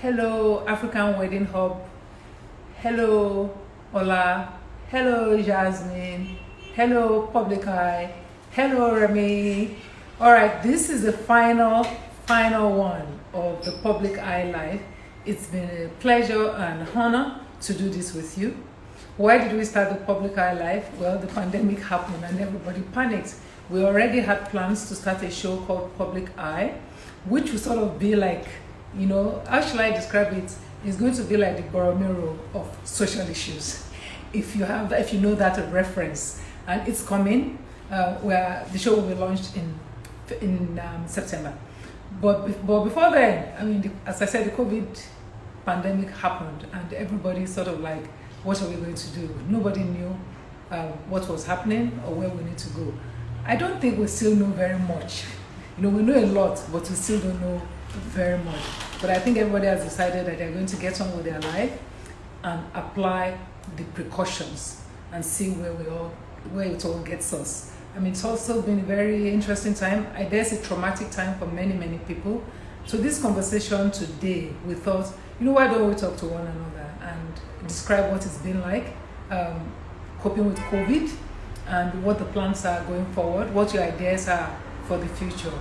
Hello, African Wedding Hub. Hello, Ola. Hello, Jasmine. Hello, Public Eye. Hello, Remy. All right, this is the final one of the Public Eye Live. It's been a pleasure and honor to do this with you. Why did we start the Public Eye Live? Well, the pandemic happened and everybody panicked. We already had plans to start a show called Public Eye, which would sort of be like, how shall I describe it? It's going to be like the barometer of social issues. If you know that reference, and it's coming, where the show will be launched in September. But before then, as I said, the COVID pandemic happened, and everybody sort of like, what are we going to do? Nobody knew what was happening or where we need to go. I don't think we still know very much. We know a lot, but we still don't know very much. But I think everybody has decided that they're going to get on with their life and apply the precautions and see where it all gets us. It's also been a very interesting time. I guess a traumatic time for many, many people. So this conversation today, we thought, why don't we talk to one another and describe what it's been like coping with COVID and what the plans are going forward, what your ideas are for the future.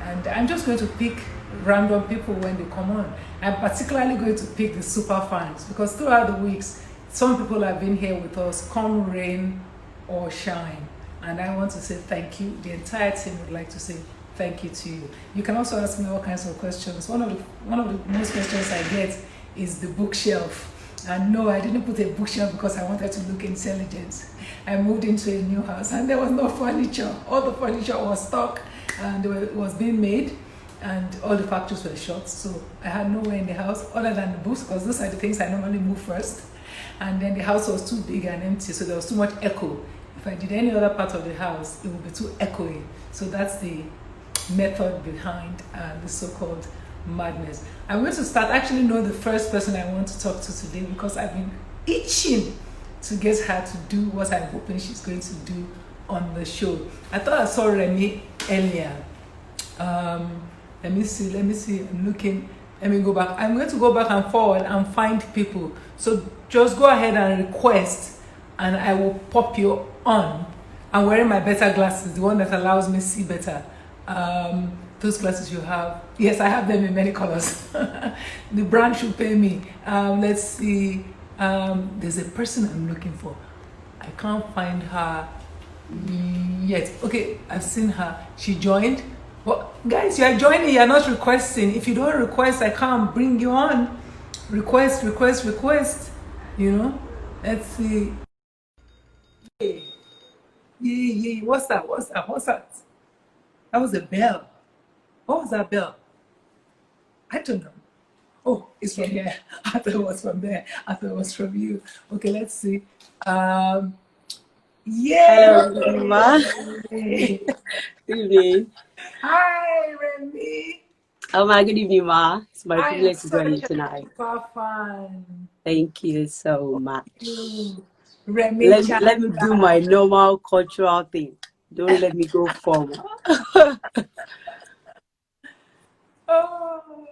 And I'm just going to pick random people when they come on. I'm particularly going to pick the super fans because throughout the weeks, some people have been here with us, come rain or shine. And I want to say thank you. The entire team would like to say thank you to you. You can also ask me all kinds of questions. One of the most questions I get is the bookshelf. And no, I didn't put a bookshelf because I wanted to look intelligent. I moved into a new house and there was no furniture. All the furniture was stuck and it was being made and all the factories were shut. So I had nowhere in the house other than the books because those are the things I normally move first. And then the house was too big and empty, so there was too much echo. If I did any other part of the house, it would be too echoey. So that's the method behind the so-called madness. I'm going to start. I actually know the first person I want to talk to today because I've been itching to get her to do what I'm hoping she's going to do on the show. I thought I saw Remy earlier. Let me see. I'm looking. Let me go back. I'm going to go back and forward and find people. So just go ahead and request and I will pop you on. I'm wearing my better glasses, the one that allows me to see better. Those glasses you have. Yes, I have them in many colors. The brand should pay me. Let's see. There's a person I'm looking for. I can't find her yet. Okay, I've seen her. She joined. Well, guys, you are joining, you're not requesting. If you don't request, I can't bring you on. Request. Let's see. Yeah. What's that? That was a bell. What was that bell? I don't know. Oh, it's from here. I thought it was from there. I thought it was from you. Okay, let's see. Yeah. Hello, Juma. Good evening. Hi, Remy. Oh my, good evening, Ma. It's my privilege to join you tonight. Super fun. Thank you so much. Remy, let me do my normal cultural thing. Don't let me go forward. Oh.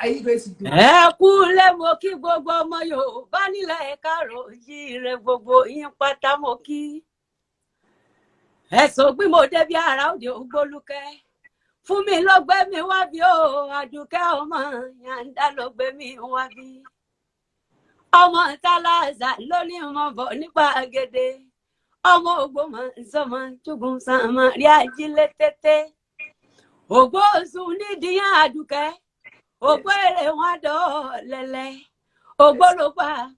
Are you going to do it? Funmi ló gbé mi wá bí o, Àdùkẹ́ ọmọ Iyanda ló gbé mi wá bí. Ọmọ Tálàzà ló ní ọmọ bọ̀ nípa agede. Ọmọ Ògbómọ̀ṣọ́ Jùgùn sàmà rí ajílẹ̀ tètè. Ògbó sùn nídìí Àdùkẹ́. Ògbó èrè wọn dọ̀ lẹ́lẹ́. Ògbó ló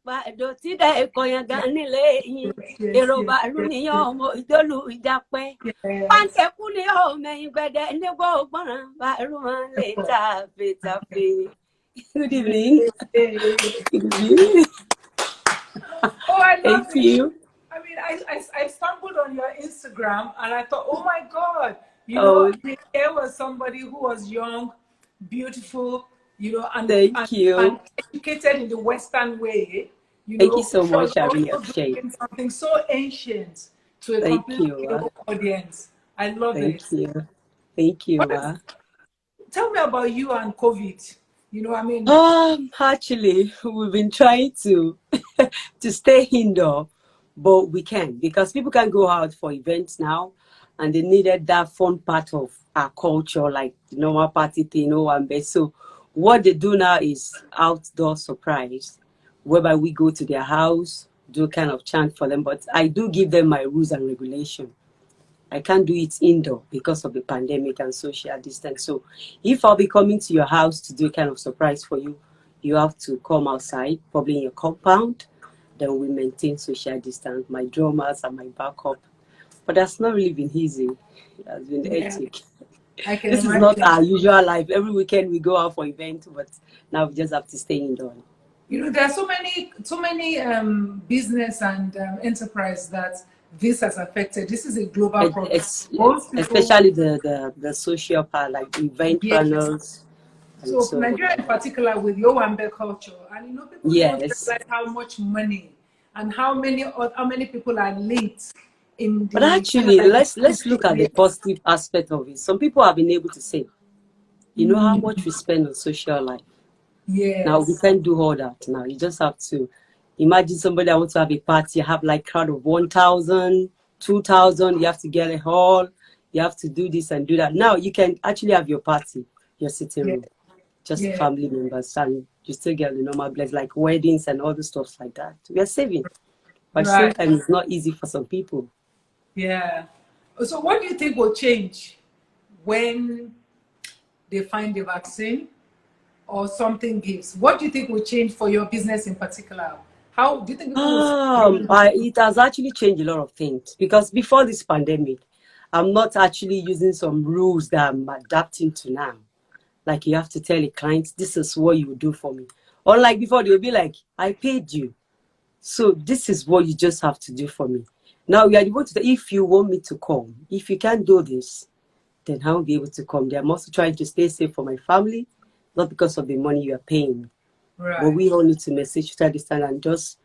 pàdó tí dá ẹ̀kọ́ yẹn gan nílé yín. Èrò bàálù níyàn ọmọ ìjọ́lù ìjàpẹ́. Pàǹtẹ̀kù ni ọmọ ìgbẹ́dẹ nígbà ògbọ́n bàálù wọn lè tàfé. Good evening. Oh, I love Thank you. I stumbled on your Instagram and I thought, oh my God, there was somebody who was young, beautiful, and educated in the Western way. Thank you so much, I really appreciate. Something so ancient to a complete audience. I love it. Thank you. Tell me about you and COVID. You know what I mean? Actually, we've been trying to to stay indoor, but we can because people can go out for events now, and they needed that fun part of our culture, like the normal party thing, So what they do now is outdoor surprise, whereby we go to their house, do kind of chant for them. But I do give them my rules and regulation. I can't do it indoor because of the pandemic and social distance. So if I'll be coming to your house to do a kind of surprise for you, you have to come outside, probably in your compound. Then we maintain social distance, my drummers and my backup. But that's not really been easy. It has been hectic. I can This is imagine. not our usual life. Every weekend we go out for events, but now we just have to stay indoor. You know, there are so many business and enterprise that this has affected. This is a global problem. Especially the social part, like event planners. So Nigeria in particular with Yowambe culture, and you know, people don't realize how much money and how many people are linked in the. But actually, let's look at the positive aspect of it. Some people have been able to say, you know how much we spend on social life. Yes. Now we can't do all that. Now you just have to imagine somebody that wants to have a party, have like crowd of 1,000, 2,000. You have to get a hall. You have to do this and do that. Now you can actually have your party, your sitting room, just family members, and you still get the normal bless like weddings and all the stuff like that. We are saving, but sometimes it's not easy for some people. Yeah. So what do you think will change when they find the vaccine or something gives? What do you think will change for your business in particular? How do you think it has actually changed a lot of things, because before this pandemic, I'm not actually using some rules that I'm adapting to now. Like you have to tell a client, this is what you do for me. Unlike before, they'll be like, I paid you, so this is what you just have to do for me. Now we are able to, if you want me to come, if you can't do this, then I won't be able to come. I'm also trying to stay safe for my family, not because of the money you are paying. But we all need to message social distance and just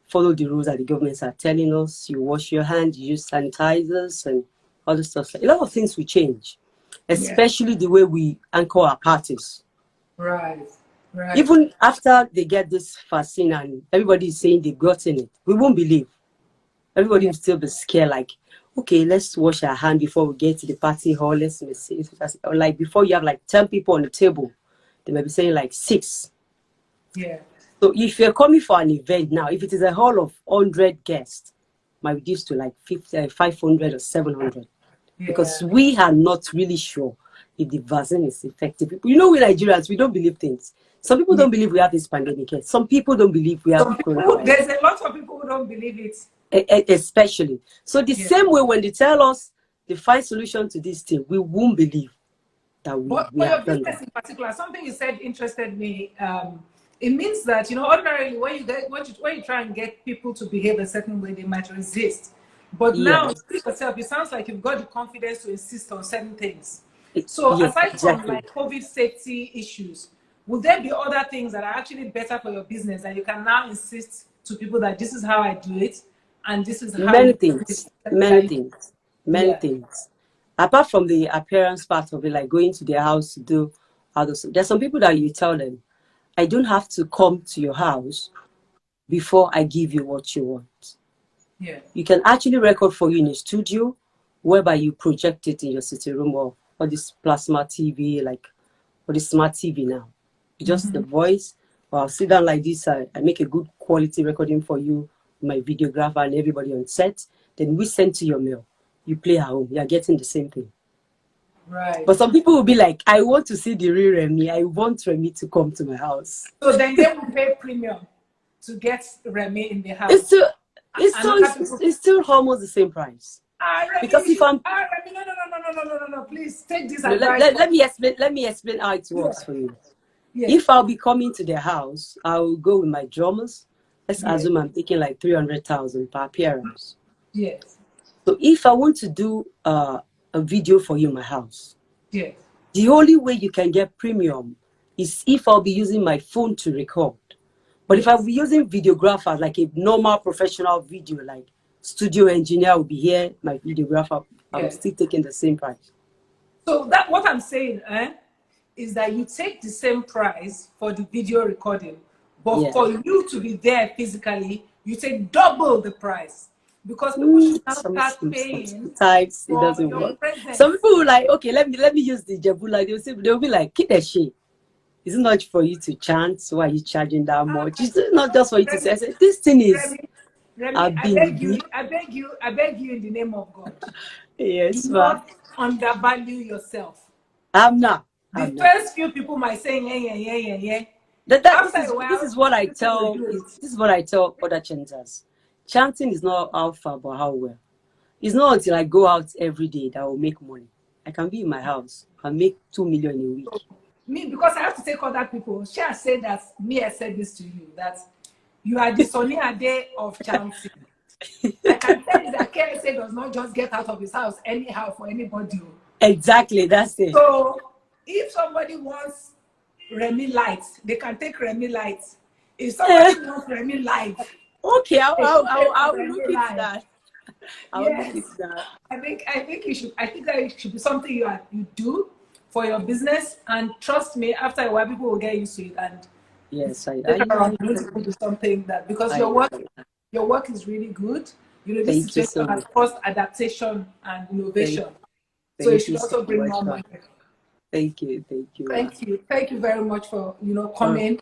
follow the rules that the governments are telling us. You wash your hands, you use sanitizers and other stuff. A lot of things will change, especially the way we anchor our parties. Right. Even after they get this vaccine and everybody is saying they've gotten it, we won't believe. Everybody will still be scared, like, okay, let's wash our hand before we get to the party hall. Let's see. Or like before you have like 10 people on the table, they may be saying like 6. Yeah. So if you're coming for an event now, if it is a hall of 100 guests, might reduce to like 500 or 700. Because we are not really sure if the vaccine is effective. You know, we Nigerians, we don't believe things. Some people don't believe we have this pandemic yet. Some people don't believe we have coronavirus. There's a lot of people who don't believe it. Especially. So the same way when they tell us they find solution to this thing, we won't believe that we But for your business in particular, something you said interested me. It means that, you know, ordinarily when you try and get people to behave a certain way, they might resist. But now, yourself, it sounds like you've got the confidence to insist on certain things. So aside from like COVID safety issues, will there be other things that are actually better for your business that you can now insist to people that this is how I do it, and this is how many things. Apart from the appearance part of it, like going to their house to do others, there's some people that you tell them, I don't have to come to your house before I give you what you want. Yeah. You can actually record for you in a studio, whereby you project it in your sitting room or this plasma TV, like or the smart TV now. Just the voice. Or I'll sit down like this. I make a good quality recording for you, my videographer and everybody on set. Then we send to your mail. You play at home. You're getting the same thing. Right. But some people will be like, I want to see the real Remi. I want Remi to come to my house. So then they will pay premium to get Remi in the house. It's still almost the same price. Remi, because if I'm Remi, no, please take this advice. Let me explain how it works for you. Yes. If I'll be coming to their house, I will go with my drummers. Let's assume I'm taking like 300,000 per appearance. Yes. So if I want to do a video for you in my house, yes, the only way you can get premium is if I'll be using my phone to record. But if I'll be using videographer, like a normal professional video, like studio engineer will be here, my videographer, I'm still taking the same price. So that what I'm saying, is that you take the same price for the video recording, but Yeah. for you to be there physically, you take double the price because people should now start paying. Sometimes it doesn't work. Presence. Some people will like, okay, let me use the Jebula. They'll be like, keep that shit. It's not for you to chant. Why are you charging that much? It's not just for you to say. I said, this thing is. Remy, I beg you in the name of God. Yes, do not undervalue yourself. I'm not. The first few people might say, yeah. This is what I tell. This is what I tell other chanters. Chanting is not how far, but how well. It's not until I go out every day that I will make money. I can be in my house and make 2 million a week. Me, because I have to take other people. She has said that I said this to you, that you are the Sonny Ade of chanting. I can tell you that KSA does not just get out of his house anyhow for anybody. Exactly, that's it. So if somebody wants Remy Light, they can take Remy Light. If somebody wants Remy Light, okay, I'll look into that. I'll look into that. I think you should. I think that it should be something you do for your business, and trust me, after a while, people will get used to it. And yes, I do something that because your work is really good. You know, this situation has caused adaptation and innovation. So it should also bring more money. Thank you. Thank you very much for coming.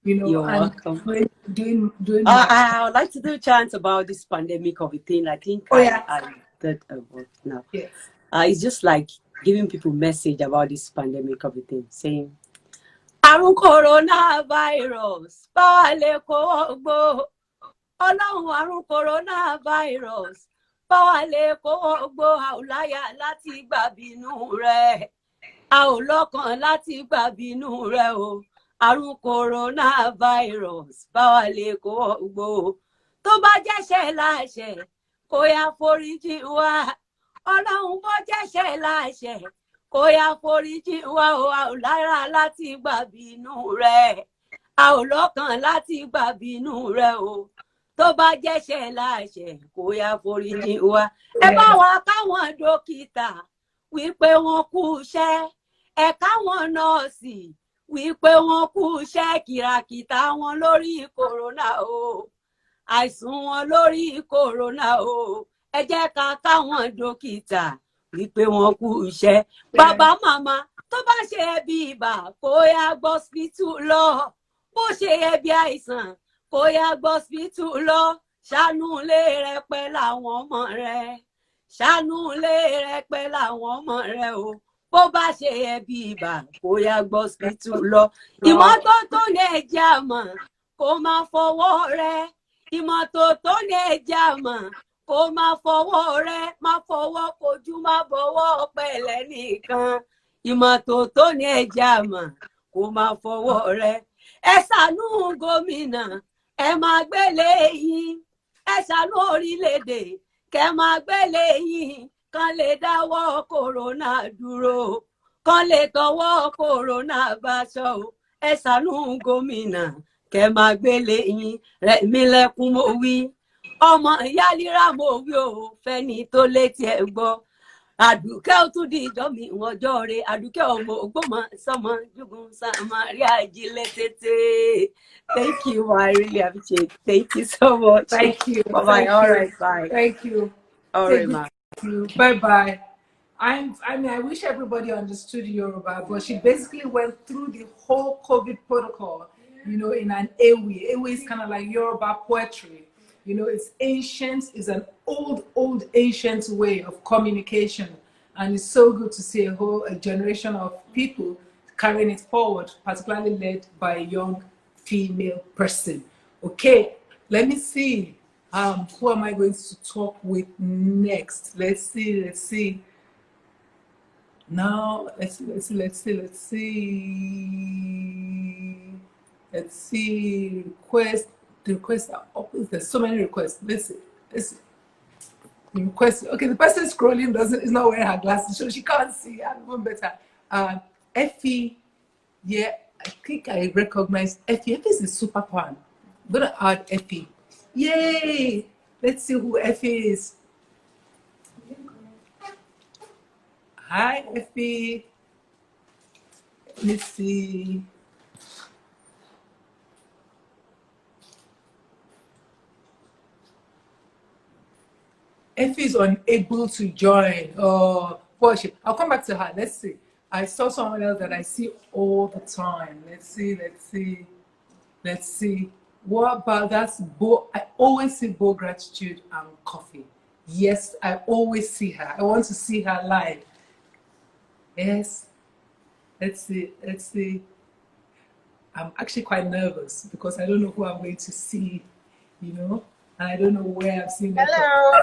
You're and welcome. Doing. I would like to do a chant about this pandemic of a thing. I think I did a work now. Yes. It's just like giving people message about this pandemic of a thing, saying, "Àrùn coronavirus, báwa kó gbó. Ọlọ́run àrùn coronavirus, báwa kó gbó. A ò láyà láti gbàbínú rẹ̀. A ò lọ́kàn láti gbàbínú rẹ̀ o. Àrùn coronavirus, báwa kó gbó. Tó bá jẹ́ṣẹ̀ láṣẹ, kó yá foríjì wá. Ọlọ́run bó jẹ́ṣẹ̀ láṣẹ, kó yá foríjì wá o. A ò lára láti gbàbínú rẹ̀. A ò lọ́kàn láti gbàbínú rẹ̀ o. Tó bá jẹ́ṣẹ̀ láṣẹ, kó yá foríjì wá. Ẹ bá wa káwọn dókítà wípé wọ́n kú iṣẹ́. Ẹ káwọn nọ́ọ̀sì wípé wọ́n kú iṣẹ́ kìràkìtà wọn lórí kòrónà o. Àìsùn wọn lórí kòrónà o. Ẹ jẹ́ ká káwọn dókítà wípé wọ́n kú iṣẹ́. Bàbá màmá tó bá ṣe ẹbí ibà kó yá gbọ́ hospital lọ. Bó ṣe ẹbí àìsàn kó yá gbọ́ hospital lọ. Ṣàánú ilé rẹ pẹ̀lú àwọn ọmọ rẹ. Ṣàánú ilé rẹ pẹ̀lú àwọn ọmọ rẹ o. Bó bá ṣe ẹbí ibà kó yá gbọ́ hospital lọ. Ìmọ́tótó ní ẹ̀jẹ̀ àmọ́ kó máa fọwọ́ rẹ. Ìmọ́tótó ní ẹ̀jẹ̀ àmọ́ kó máa fọwọ́ rẹ. Má fọwọ́ kojú, má fọwọ́ pẹ̀lẹ́ nìkan. Ìmọ́tótó ní ẹ̀jẹ̀ àmọ́ kó máa fọwọ́ rẹ. Ẹ ṣàánú gómìnà, ẹ máa gbélé yín. Ẹ ṣàánú orílẹ̀-èdè, kẹ́ máa gbélé yín. Kán lè dáwọ́ kòrónà dúró. Kán lè tọwọ́ kòrónà báṣọ o. Ẹ ṣàánú gómìnà, kẹ́ máa gbélé yín. Remilekun mo wí. Ọmọ ìyá líra mo wí o. Fẹ́ni tó létí ẹ gbọ́. Àdùkẹ́ ó tún di ìjọ mi ọjọ́ rẹ̀. Àdùkẹ́ ọmọ ògbómọ sọmọ jùgùn sàmárì àjílẹ̀ tètè. Thank you, I really appreciate it. Thank you so much. Thank you. Bye-bye. All right, bye. Thank you. All right, ma. Bye-bye. I wish everybody understood Yoruba, but she basically went through the whole COVID protocol, in an Ewe. Ewe is kind of like Yoruba poetry. It's ancient, it's an old ancient way of communication. And it's so good to see a generation of people carrying it forward, particularly led by a young female person. Okay, let me see. Who am I going to talk with next? Let's see. Now, let's see. The requests are up. There's so many requests. Let's see. The request. Okay, the person scrolling is not wearing her glasses, so she can't see. I'm even better. Effie. Yeah, I think I recognize Effie. Effie is a super fan. I'm gonna add Effie. Yay! Let's see who Effie is. Hi, Effie. Let's see. Effie is unable to join. Oh, worship. I'll come back to her. Let's see. I saw someone else that I see all the time. Let's see. Let's see. Let's see. What about that's Bo? I always see Bo Gratitude and Coffee. Yes, I always see her. I want to see her live. Yes. Let's see. Let's see. I'm actually quite nervous because I don't know who I'm going to see, you know, and I don't know where I've seen them. Hello.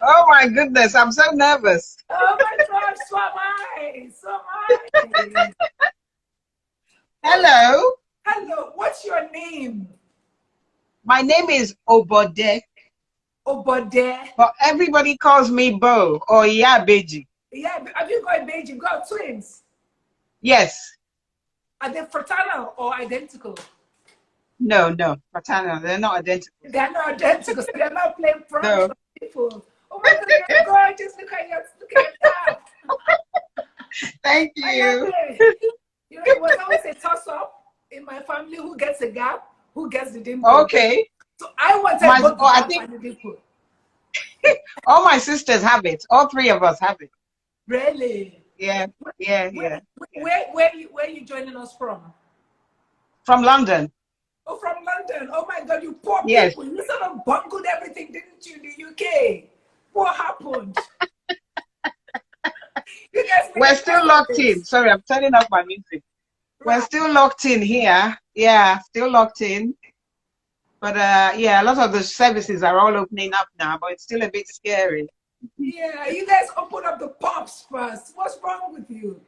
Oh my goodness, I'm so nervous. Oh my gosh, so am I. So am I. Hello. Hello, what's your name? My name is Obode. Obode. But everybody calls me Bo or Iyabeji. Yeah, have you got a baby? You got twins? Yes. Are they fraternal or identical? No, fraternal. They're not identical. They're not identical, so they're not playing pranks No. on people. Oh my God, you're gorgeous. Look at your dad. Thank I you. love it. You know, it was always a toss-up in my family who gets a gap, who gets the dimple. Okay. So I wanted both the gap and the dimple. All my sisters have it. All three of us have it. Really? Yeah. Where are you joining us from? From London. Oh, from London. Oh my God, you poor Yes. people. You sort of bungled everything, didn't you, in the UK? What happened? You guys We're still locked in. Sorry, I'm turning off my music. We're still locked in here. Yeah, still locked in. But yeah, a lot of the services are all opening up now, but it's still a bit scary. Yeah, you guys open up the pubs first. What's wrong with you?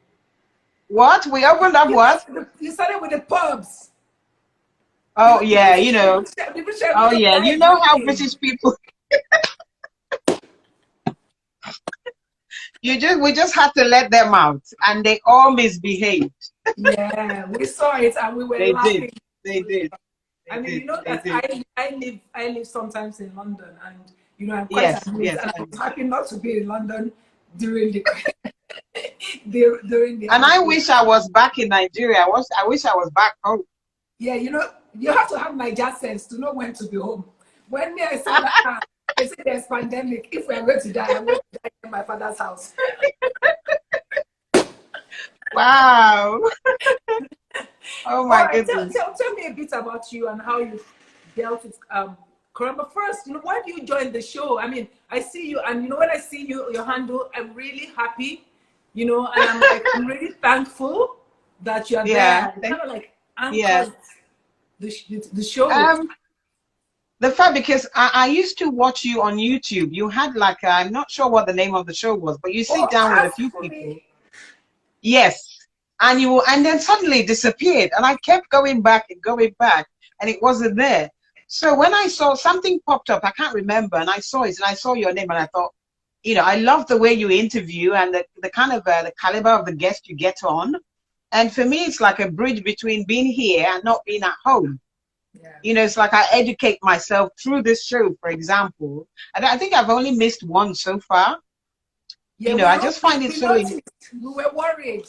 What? We opened up what? You started with the pubs. Oh yeah, you know. Oh yeah, you know how British people. We just had to let them out, and they all misbehaved. Yeah, we saw it and we were laughing. They did. I mean, you know that I live sometimes in London, and you know I'm quite amused, and I was happy not to be in London during the during the. And I wish I was back in Nigeria. I wish I was back home. Yeah, you know, you have to have Niger sense to know when to be home. When I said that, I said there's pandemic. If we are going to die, I'm going to die in my father's house. Wow. Oh my goodness. Tell me a bit about you and how you dealt with Corona. First, you know, why do you join the show? I mean, I see you, and you know, when I see your handle, I'm really happy, you know, and I'm really thankful that you are there. Kind of like anchored the show. The fact, because I used to watch you on YouTube. You had like I'm not sure what the name of the show was, but you sit down with a few people. Yes. And then suddenly it disappeared, and I kept going back, and it wasn't there. So when I saw something popped up, I can't remember, and I saw it, and I saw your name, and I thought, you know, I love the way you interview and the kind of the caliber of the guest you get on. And for me, it's like a bridge between being here and not being at home. Yeah. You know, it's like I educate myself through this show, for example. And I think I've only missed one so far. Yeah, you know, I just find it so. We were worried.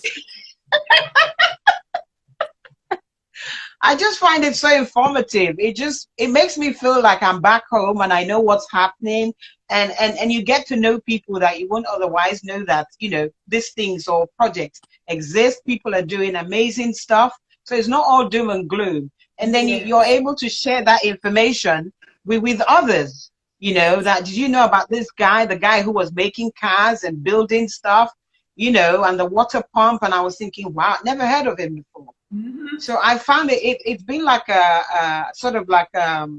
I just find it so informative. It makes me feel like I'm back home and I know what's happening, and you get to know people that you wouldn't otherwise know, that, you know, these things or projects exist. People are doing amazing stuff. So it's not all doom and gloom. And then you're able to share that information with others. You know, that, did you know about this guy, the guy who was making cars and building stuff, you know, and the water pump? And I was thinking, wow, never heard of him before. Mm-hmm. So I found it's been like a sort of like a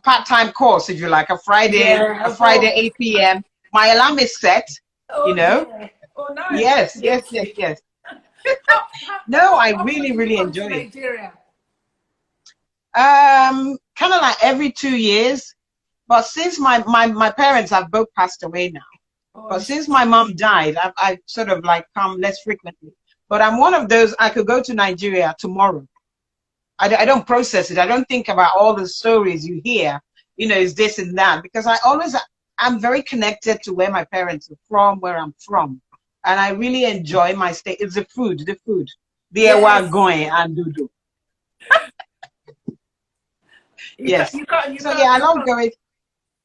part-time course, if you like, a Friday 8 p.m. My alarm is set, you know. Yeah. Oh, nice. Yes. No, I really enjoy it. Nigeria? Kind of like every 2 years. But since my parents have both passed away now, but since my mom died, I've sort of like come less frequently. But I'm one of those, I could go to Nigeria tomorrow. I don't process it. I don't think about all the stories you hear, you know, is this and that, because I'm very connected to where my parents are from, where I'm from. and I really enjoy my stay. It's the food, the food. The Yes. Ewa going and Dudu. Yes. So yeah, I love going.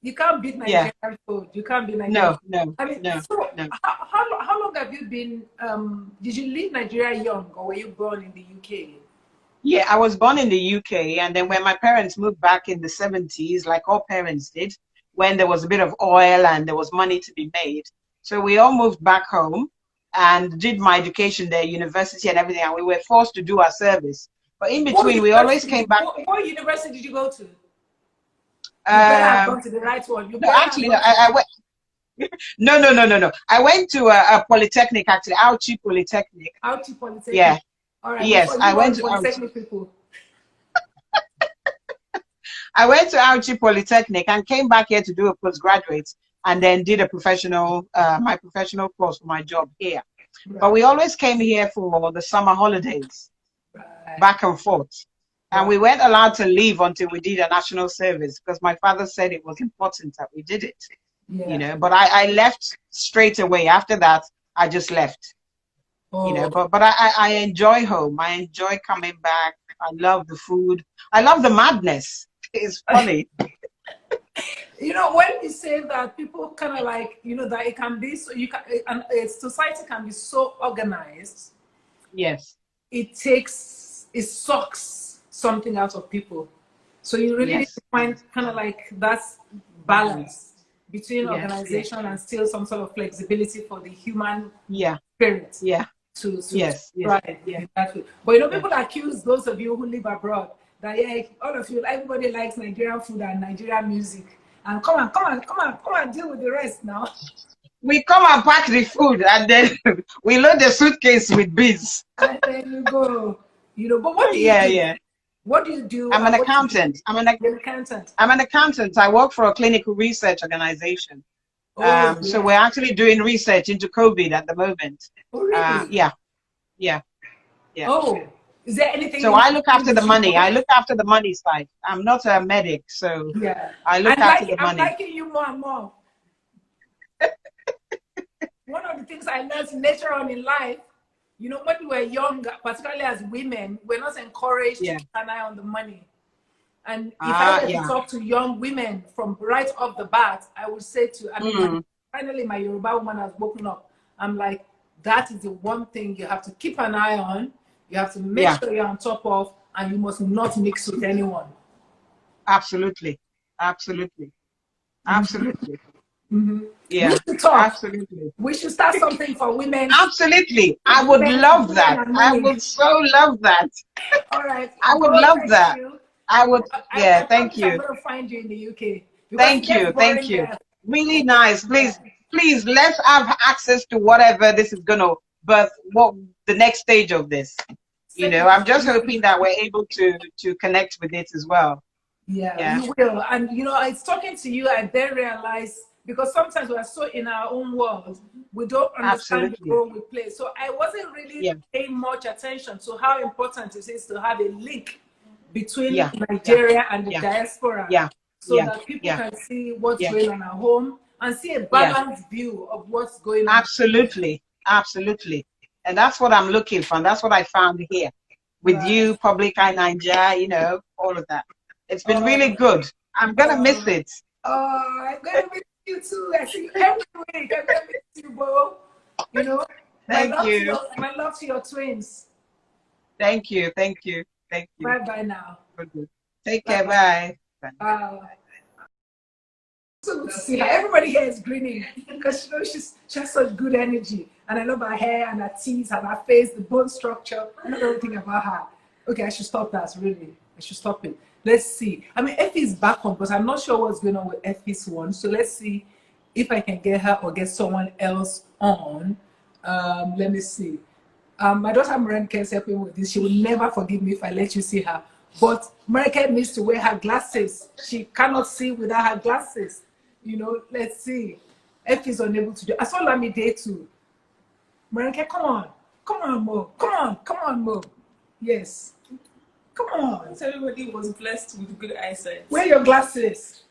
You can't beat Yeah. Nigerian food. You can't beat Nigerian No, food. no, I mean, no, so no. how long have you been? Did you leave Nigeria young, or were you born in the UK? Yeah, I was born in the UK, and then when my parents moved back in the 70s, like all parents did, when there was a bit of oil and there was money to be made. So we all moved back home and did my education there, university and everything, and we were forced to do our service. But in between, we always came back. What university did you go to? You better have Um, gone to the right one. You no, better have actually, no, gone to I went. No. I went to a polytechnic, actually, Auchi Polytechnic. Auchi Polytechnic. Yeah. All right. Yes, Before I you went want to Polytechnic people. I went to Auchi Polytechnic and came back here to do a postgraduate, and then did a professional, my professional course for my job here. Right. But we always came here for the summer holidays, Right. back and forth. And Right. we weren't allowed to leave until we did a national service because my father said it was important that we did it. Yeah. You know, but I left straight away. After that, I just left. Oh. You know, but I enjoy home. I enjoy coming back. I love the food. I love the madness. It's funny. You know, when you say that, people kind of like, you know, that it can be so, you can, and society can be so organized. Yes. It sucks something out of people. So you really need to find kind of like that balance between organization and still some sort of flexibility for the human spirit. Yeah. To Yes. That way. But you know, people accuse those of you who live abroad that all of you, everybody likes Nigerian food and Nigerian music. And come on, deal with the rest now. We come and pack the food, and then we load the suitcase with beans. And then you go, you know. But what do you do? Yeah. What do you do? I'm an accountant. I'm an accountant. I'm an accountant. I work for a clinical research organization. So we're actually doing research into COVID at the moment. Oh, really? Yeah. Oh, is there anything? So I look after the money. I look after the money side. I'm not a medic, so I look after the money. I'm liking you more and more. One of the things I learned later on in life, you know, when we were young, particularly as women, we're not encouraged to keep an eye on the money. And if I were to talk to young women from right off the bat, I would say to, I mean, finally my Yoruba woman has woken up. I'm like, that is the one thing you have to keep an eye on. You have to make sure you're on top of, and you must not mix with anyone. Absolutely. Yeah, We should talk. absolutely. We should start something for women. Absolutely. I would love that. I would so love that. All right. I would love that. I would, thank you. I'm going to find you in the UK. Thank you. Really nice. Please, let's have access to whatever this is going to birth, what the next stage of this. You know, I'm just hoping that we're able to connect with it as well. Yeah, you will. And, you know, it's talking to you, I then realize, because sometimes we are so in our own world, we don't understand the role we play. So I wasn't really paying much attention to how important it is to have a link between Nigeria and the diaspora. So that people can see what's going on at home and see a balanced view of what's going on. Absolutely. And that's what I'm looking for. And that's what I found here with you, Public Eye Nigeria, you know, all of that. It's been really good. I'm going to miss it. Oh, I'm going to miss you too. I see you every week. I'm going to miss you, Bo. You know, Thank you. My love to your twins. Thank you. Bye-bye now. Take care. Bye. So good to see her. Everybody here is grinning because you know she has such good energy. And I love her hair and her teeth and her face, the bone structure. I love everything about her. Okay, I should stop that, really. I should stop it. Let's see. I mean, Effie is back on, but I'm not sure what's going on with Effie's one. So let's see if I can get her or get someone else on. Let me see. My daughter Moremi is helping with this. She will never forgive me if I let you see her. But Moremi needs to wear her glasses. She cannot see without her glasses. You know, let's see. Effie is unable to do. I saw Lamide too. Moremi, come on, Mo. Come on, Mo. Yes. Come on. So everybody was blessed with good eyesight. Wear your glasses.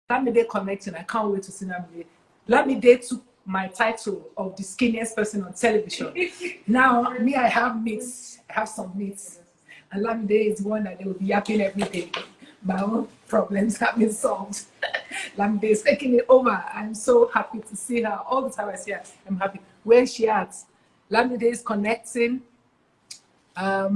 Lamide connecting. I can't wait to see Lamide. Lamide took my title of the skinniest person on television. Now, me, I have meats. I have some meats. And Lamide is one that they will be yapping every day. My own problems have been solved. Lamide is taking it over. I'm so happy to see her. All the time I see her, I'm happy. Where is she at? Lamide is connecting. Let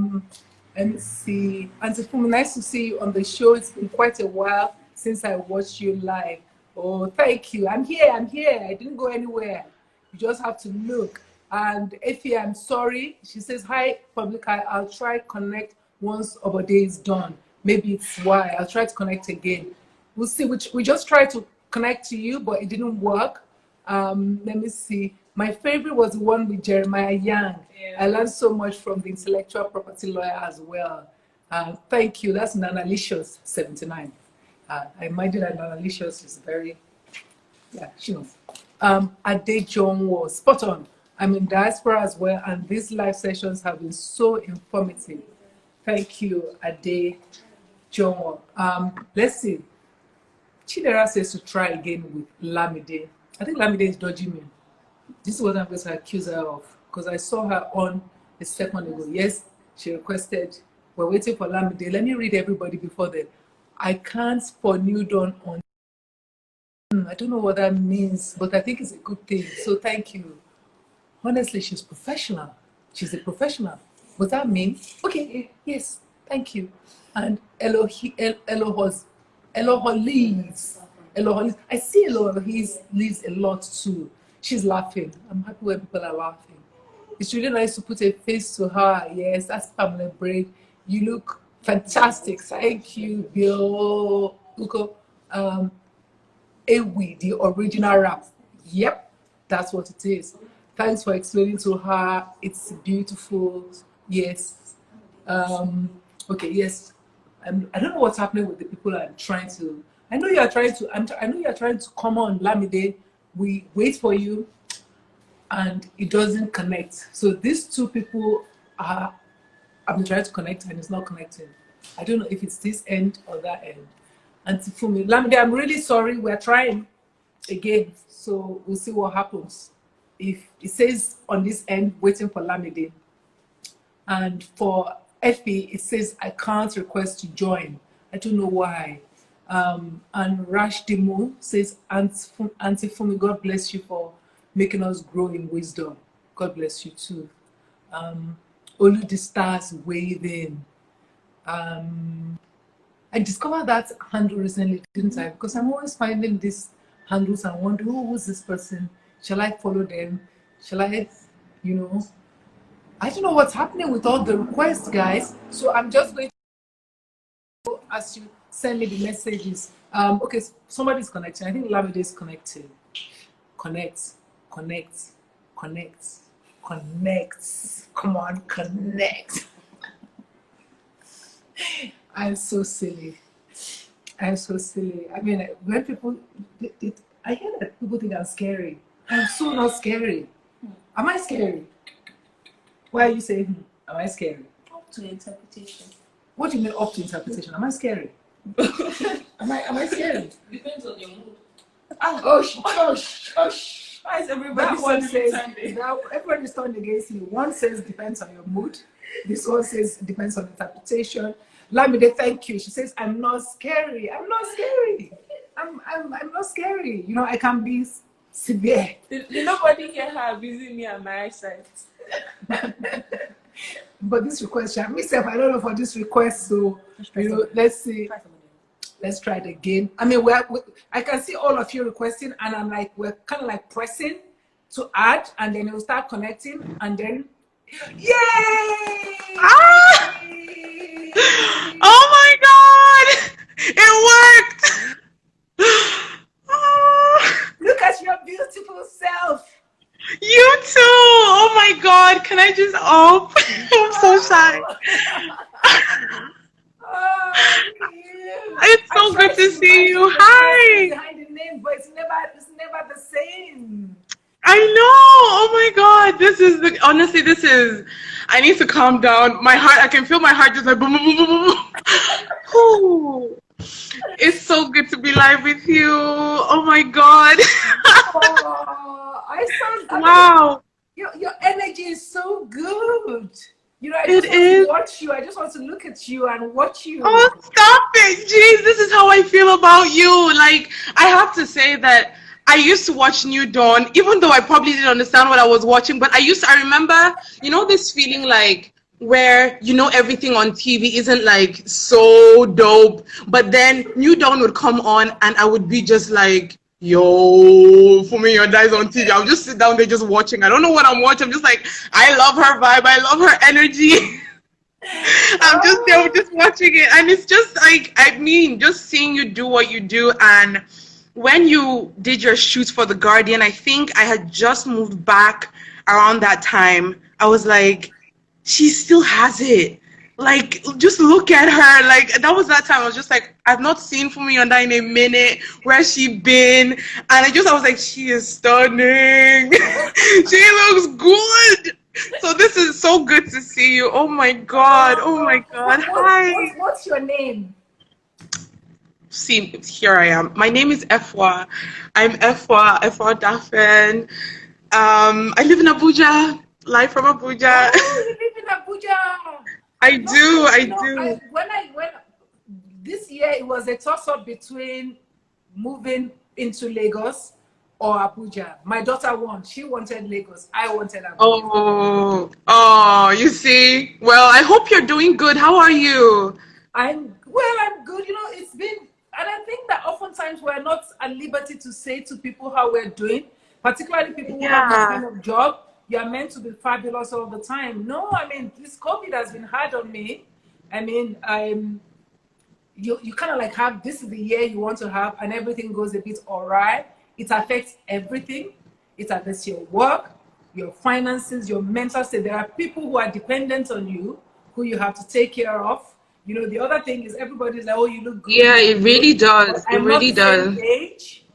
me see. Auntie Funmi, nice to see you on the show. It's been quite a while since I watched you live. Oh, thank you. I'm here. I didn't go anywhere. You just have to look. And Efua, I'm sorry. She says, hi, public. I'll try connect once Obode is done. Maybe it's why. I'll try to connect again. We'll see. We just tried to connect to you, but it didn't work. Let me see. My favorite was the one with Jeremiah Young. Yeah. I learned so much from the intellectual property lawyer as well. Thank you. That's Nanalicious 79. I imagine that Nanalicious is very, yeah, she knows. Ade John was spot on. I'm in diaspora as well, and these live sessions have been so informative. Thank you, Ade John. Let's see. Chidera says to try again with Lamide. I think Lamide is dodging me. This is what I'm going to accuse her of, because I saw her on a second ago. Yes, she requested, we're waiting for Lamide. Let me read everybody before then. I can't for new dawn on. I don't know what that means, but I think it's a good thing. So thank you. Honestly, she's professional. She's a professional. What that mean? Okay, yes, thank you. And Elohos leaves. I see Elohis leaves a lot too. She's laughing. I'm happy when people are laughing. It's really nice to put a face to her. Yes, that's Pamela Braid. You look fantastic. Thank you, Bill. Look, Ewi, the original rap. Yep, that's what it is. Thanks for explaining to her. It's beautiful. Yes. Okay, yes. I don't know what's happening with the people I'm trying to. I know you are trying to. I know you are trying to come on, Lamide. We wait for you, and it doesn't connect. So these two people are. I've been trying to connect, and it's not connecting. I don't know if it's this end or that end. And Funmi, Lamide, I'm really sorry. We're trying again, so we'll see what happens. If it says on this end, waiting for Lamide, and for Effie, it says I can't request to join. I don't know why. And Rash Demo says, Auntie Funmi, God bless you for making us grow in wisdom. God bless you too. Only the stars waving. I discovered that handle recently, didn't I? Because I'm always finding these handles and wonder, who's this person? Shall I follow them? Shall I, you know? I don't know what's happening with all the requests, guys. So I'm just going to, as you send me the messages. Okay, so somebody's connecting. I think Lamide is connected. Connect. Come on, connect. I'm so silly. I mean, when people, I hear that people think I'm scary. I'm so not scary. Am I scary? Why are you saying, am I scary? Up to interpretation. What do you mean up to interpretation? Am I scary? Am I scary? Depends on your mood. Why is everybody everybody's turned against me? One says depends on your mood. This one says depends on interpretation. Lamide, thank you. She says I'm not scary. I'm not scary. I'm not scary. You know, I can be severe. Nobody here have visited me at my eyesight. But this request, myself, I don't know for this request. So you know, let's see. Let's try it again. I mean, I can see all of you requesting, and I'm like, we're kind of like pressing to add, and then it will start connecting, and then, yay! Ah! Oh my God! It worked! Ah! Look at your beautiful self. You too! Oh my God! Can I just I'm so shy. Oh, it's so good to see you. Hi. Behind the name, but it's never the same. I know. Oh my God! Honestly, I need to calm down. My heart. I can feel my heart just like boom, boom, boom, boom, boom. It's so good to be live with you. Oh my God. Oh, Wow. Your energy is so good. I It just want is. to watch you. I just want to look at you and watch you. Oh, stop it. Jeez, this is how I feel about you. Like, I have to say that I used to watch New Dawn, even though I probably didn't understand what I was watching, but I remember, this feeling like where, everything on TV isn't like so dope, but then New Dawn would come on and I would be just like, yo, Funmi Iyanda is on TV. I'll just sit down there just watching. I don't know what I'm watching. I'm just like, I love her vibe. I love her energy. I'm just there, just watching it, and it's just like, just seeing you do what you do. And when you did your shoot for The Guardian, I think I had just moved back around that time. I was like, she still has it. Like, just look at her. Like, that was that time. I was just like, I've not seen Funmi Iyanda in a minute. Where's she been? And I was like, she is stunning. She looks good. So this is so good to see you. Oh my God. Oh my God. Hi. What's your name? See, here I am. My name is Efua. I'm Efua Odafen. I live in Abuja. Live from Abuja. Oh, you live in Abuja. I do. When this year, it was a toss-up between moving into Lagos or Abuja. My daughter won. She wanted Lagos. I wanted Abuja. Oh, you see? Well, I hope you're doing good. How are you? I'm good. It's been, and I think that oftentimes we're not at liberty to say to people how we're doing, particularly people who have that kind of job. You are meant to be fabulous all the time. No, this COVID has been hard on me. You kind of like have, this is the year you want to have, and everything goes a bit awry. It affects everything. It affects your work, your finances, your mental state. There are people who are dependent on you, who you have to take care of. The other thing is everybody's like, oh, you look good. Yeah, it really does. It really does. Age,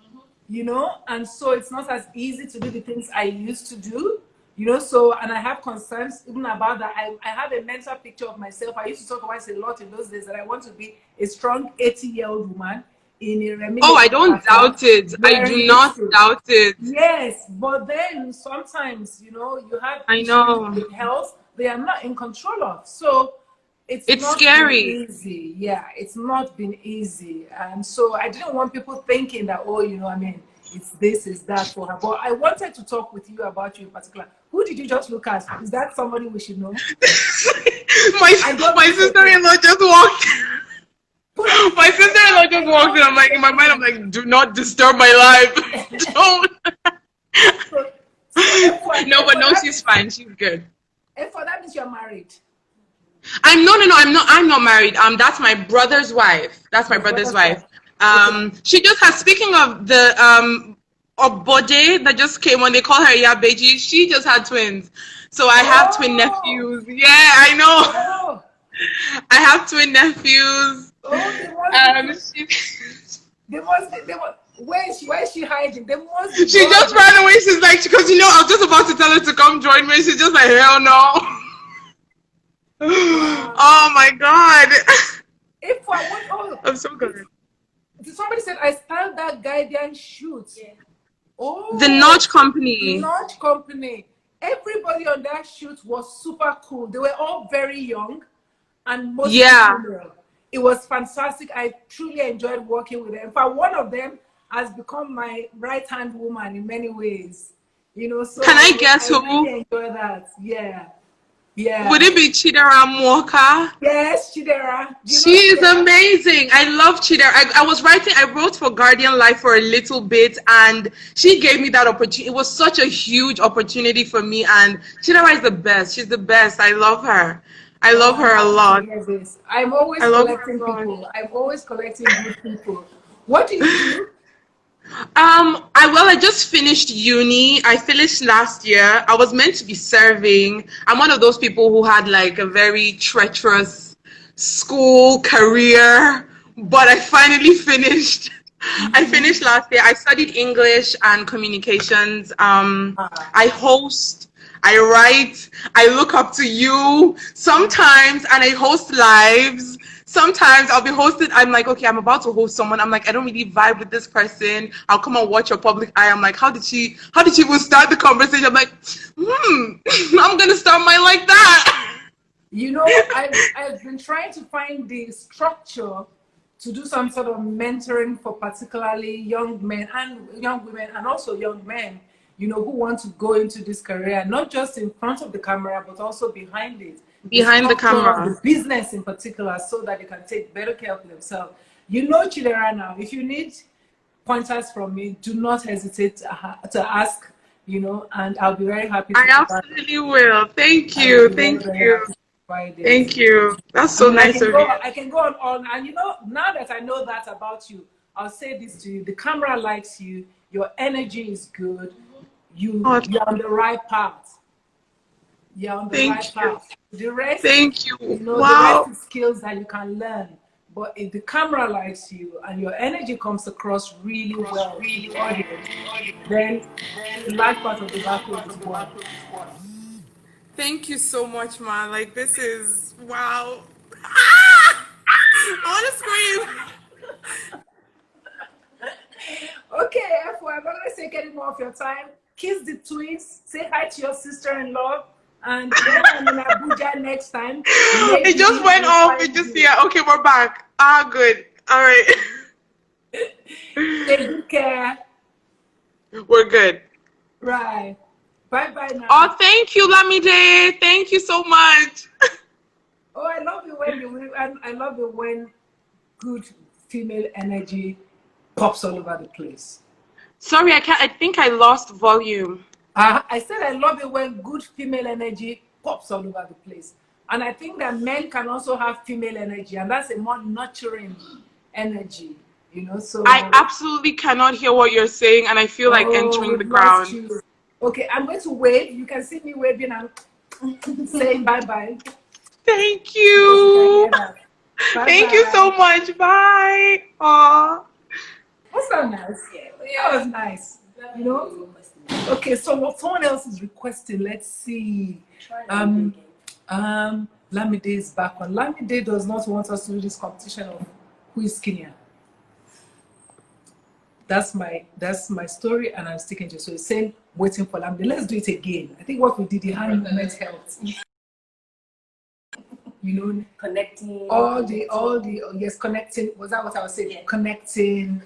and so it's not as easy to do the things I used to do. And I have concerns even about that. I have a mental picture of myself. I used to talk about it a lot in those days, that I want to be a strong 80-year-old woman in a Remilekun. Oh, I don't doubt it. I do not doubt it. Yes, but then sometimes, you have issues with health they are not in control of. So it's not scary. Been easy. Yeah, it's not been easy. And so I didn't want people thinking that, oh, it's this, is that for her. But I wanted to talk with you about you in particular. Who did you just look at? Is that somebody we should know? my sister-in-law just walked. My sister-in-law just walked in. I'm like, in my mind, I'm like, do not disturb my life. Don't. No, she's fine. She's good. And for that means you're married. I'm not married. That's my brother's wife. That's my brother's wife. She just has, speaking of the Obode that just came on, they call her Yabeji. She just had twins. So I have twin nephews. Yeah, I know. I have twin nephews. Where is she hiding? She just ran away. She's like, because I was just about to tell her to come join me. She's just like, hell no. Oh my God. I'm so good. Somebody said I styled that Guardian shoot. Yeah. Oh, the Notch Company. Notch Company. Everybody on that shoot was super cool. They were all very young, and mostly female. It was fantastic. I truly enjoyed working with them. In fact, one of them has become my right-hand woman in many ways. So can I guess who? Really enjoy that. Yeah. Yeah. Would it be Chidera Walker? Yes, Chidera. She is amazing. I love Chidera. I wrote for Guardian Life for a little bit, and she gave me that opportunity. It was such a huge opportunity for me, and Chidera is the best. She's the best. I love her. I love her a lot. I'm always collecting people. I'm always collecting good people. What do you do? I just finished uni. I finished last year. I was meant to be serving. I'm one of those people who had like a very treacherous school career, but I finally finished. I finished last year. I studied English and communications. I host, I write, I look up to you sometimes, and I host lives. sometimes I'll be hosted. I'm like, okay, I'm about to host someone. I'm like, I don't really vibe with this person. I'll come and watch your public eye. I'm like, how did she even start the conversation? I'm like, I'm gonna start mine like that. You know, I've been trying to find the structure to do some sort of mentoring for particularly young men and young women and also young men, you know, who want to go into this career, not just in front of the camera, but also behind it. Behind the structure of camera. the business in particular, so that they can take better care of themselves. You know, Chidera, now, if you need pointers from me, do not hesitate to ask, you know, and I'll be very happy to I absolutely will. Thank you. Thank you. Thank you. That's so nice of you. I can go on, and you know, now that I know that about you, I'll say this to you: the camera likes you, your energy is good, you're on the right path. You're on the right path. The rest, you know, wow. the rest is skills that you can learn. But if the camera likes you and your energy comes across really well, really audience, then the large part of the battle is won. Thank you so much, man. Like, this is wow. Ah! I want to scream. Okay, Efua, I'm not going to take any more of your time. Kiss the twins. Say hi to your sister-in-law. And when I'm in Abuja next time, it just went off. It just, yeah. Okay, we're back. Ah, good. All right. Take good care. We're good. Right. Bye-bye now. Oh, thank you, Lamide. Thank you so much. Oh, I love it when good female energy pops all over the place. Sorry, I think I lost volume. I said I love it when good female energy pops all over the place. And I think that men can also have female energy, and that's a more nurturing energy, you know. So I absolutely cannot hear what you're saying, and I feel like entering the ground. You. Okay, I'm going to wave. You can see me waving and saying bye-bye. Thank you. Thank you so Bye. much. Bye. Aww. What's that nice? Yeah, that was nice. You know? Okay, so what someone else is requesting, let's see. Lamide is back on. Lamide does not want us to do this competition of who is skinnier. That's my story, and I'm sticking to it. So it's saying waiting for Lamide. Let's do it again. I think what we did, the hand movement helped. You know, Connecting. All the yes, connecting. Was that what I was saying? Yeah. Connecting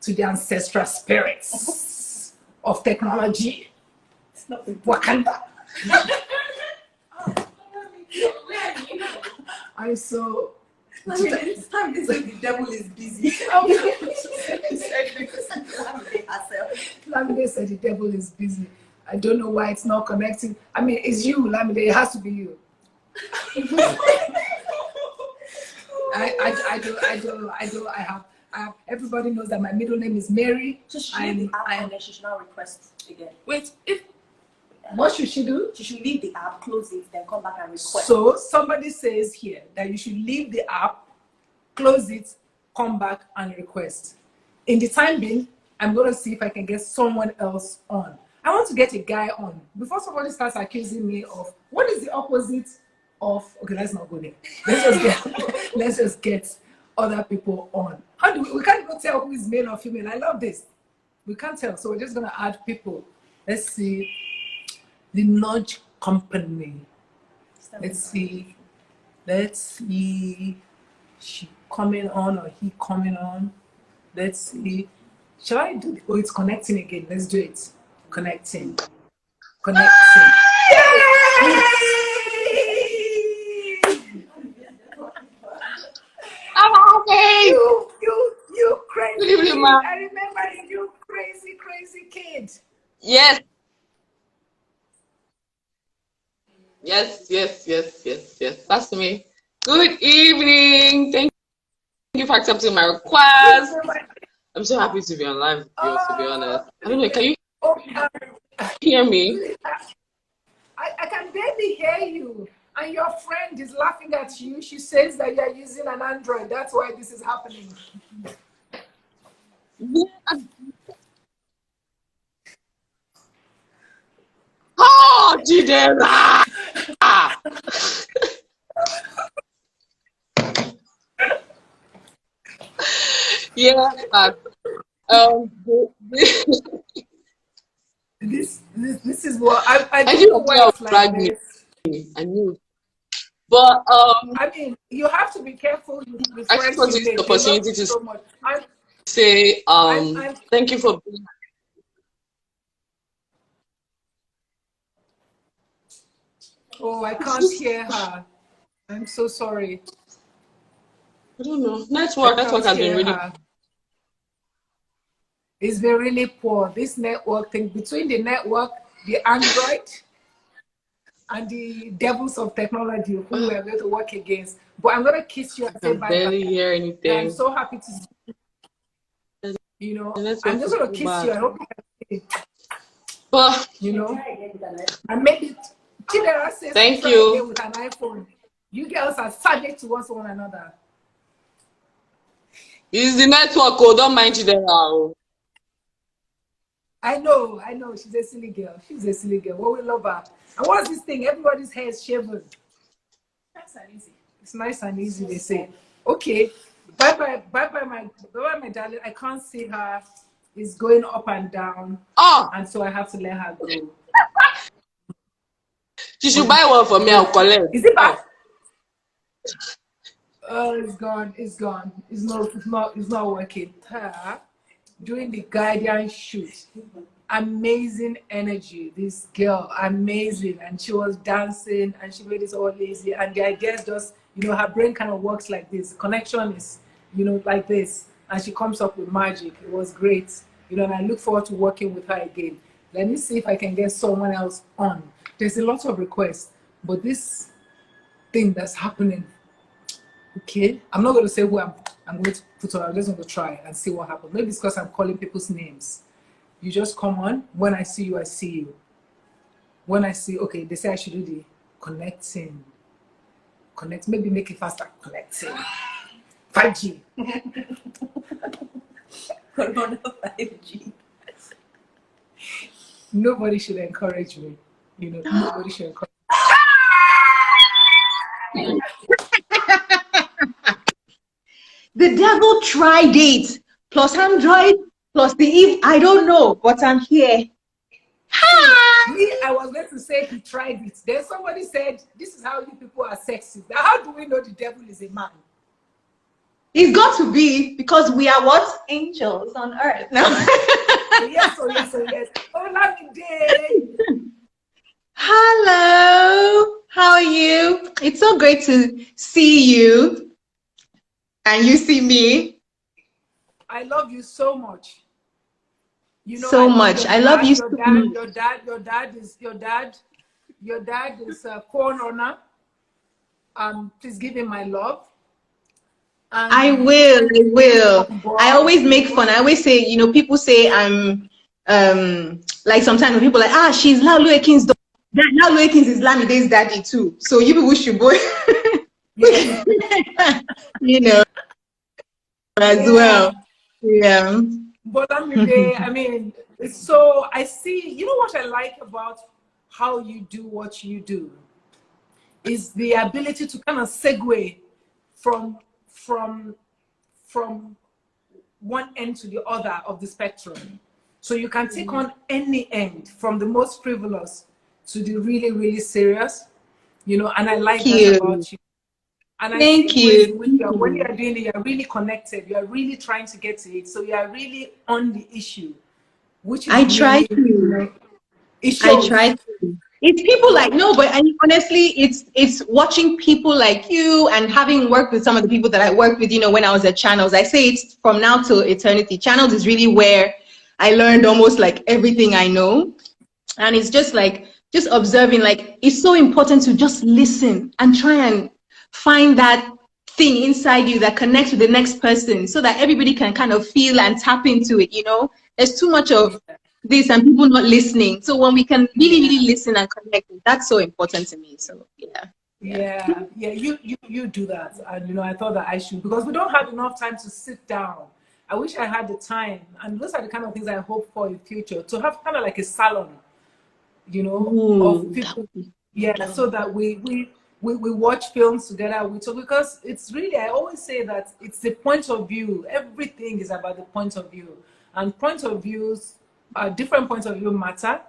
to the ancestral spirits of technology. It's not Wakanda. I'm so. Time the devil is busy. Lamide said the devil is busy. I don't know why it's not connecting. I mean, it's you, Lamide. It has to be you. I have. Everybody knows that my middle name is Mary. So she should not request again. Wait, what should she do? She should leave the app, close it, then come back and request. So somebody says here that you should leave the app, close it, come back and request. In the time being, I'm going to see if I can get someone else on. I want to get a guy on. Before somebody starts accusing me of, what is the opposite of, okay, let's not go there. Let's just get other people on. We can't even tell who is male or female. I love this. We can't tell, so we're just going to add people. Let's see. The Nudge Company. Let's see. She coming on or he coming on. Let's see. Shall I do it? Oh, it's connecting again. Let's do it. Connecting. You crazy. I remember you crazy kid. Yes. That's me. Good evening. Thank you for accepting my request. I'm so happy to be on live, to be honest. I don't know, can you hear me? I can barely hear you. And your friend is laughing at you. She says that you're using an Android. That's why this is happening. Oh, Jidera! Yeah. This is what I I don't knew know why Abia would it's like drag me. this. I knew. But I mean, you have to be careful with I just friends want you to use the make. They love opportunity you to so much. say I'm thank you for being. oh, I can't hear her. I'm so sorry. I don't know. I Network can't has been hear really. her. It's been really poor. This network thing between the network, the Android, and the devils of technology who we are going to work against. But I'm going to kiss you I and say can bye bye. barely hear And I'm anything. so happy to see you. The I'm network just is going to so kiss you. bad. I hope you can see it, But And maybe Chidera says to thank try again you. with an iPhone. You girls are subject towards one another. It's the network. Oh, don't mind you there. I know. She's a silly girl. She's a silly girl. Well, we love her. And what's this thing? Everybody's hair is shaven. Nice and easy. It's nice and easy, they say. Okay. Bye bye, my darling. I can't see her. It's going up and down. Oh, And so I have to let her go. you should buy one for me. I'll collect. Is it Oh. back? Oh, it's gone. It's gone. It's not working. Her doing the Guardian shoot. Amazing energy. This girl, amazing. And she was dancing and she made it all lazy. And the idea is just, her brain kind of works like this. Connection is, like this. And she comes up with magic. It was great. And I look forward to working with her again. Let me see if I can get someone else on. There's a lot of requests, but this thing that's happening, okay, I'm not going to say who I'm going to put on. I'm just going to try and see what happens. Maybe it's because I'm calling people's names. You just come on. When I see you, I see you. When I see, okay, they say I should do the connecting. Connect, maybe make it faster. Connecting. 5G. 5G. Nobody should encourage me. Nobody should encourage me. The devil tried it. Plus Android, plus the Eve. I don't know, but I'm here. Hi. Me, I was going to say he tried it. Then somebody said, this is how you people are sexy. Now, how do we know the devil is a man? It's got to be because we are what? Angels on earth. No. Yes. Oh, Lamide. Hello. How are you? It's so great to see you. And you see me. I love you so much. So much. I love you so much. Your dad is a corn owner. Please give him my love. And I will. I always make fun. I always say, people say I'm like sometimes when people are like, she's Laulu Ekin's daughter. Laulu Ekin's is Lamide's daddy too. So you people should both as well. Yeah. But Lamide, I mean, so I see, what I like about how you do what you do is the ability to kind of segue from one end to the other of the spectrum. So you can take on any end, from the most frivolous to the really, really serious, and I like that about you. And I Thank see you. when you're doing it, you're really connected. You're really trying to get to it. So you are really on the issue, which is I try to. I try to. It's people like honestly, it's watching people like you and having worked with some of the people that I worked with, when I was at Channels. I say it's from now till eternity. Channels is really where I learned almost like everything I know. And it's just observing, it's so important to just listen and try and find that thing inside you that connects with the next person so that everybody can kind of feel and tap into it. There's too much of this and people not listening. So when we can really, really listen and connect, that's so important to me. So yeah, you do that. And I thought that I should, because we don't have enough time to sit down. I wish I had the time, and those are the kind of things I hope for in future, to have kind of like a salon, of people, so that we we watch films together. We talk, because it's really, I always say that it's the point of view. Everything is about the point of view, and point of views, different points of view matter,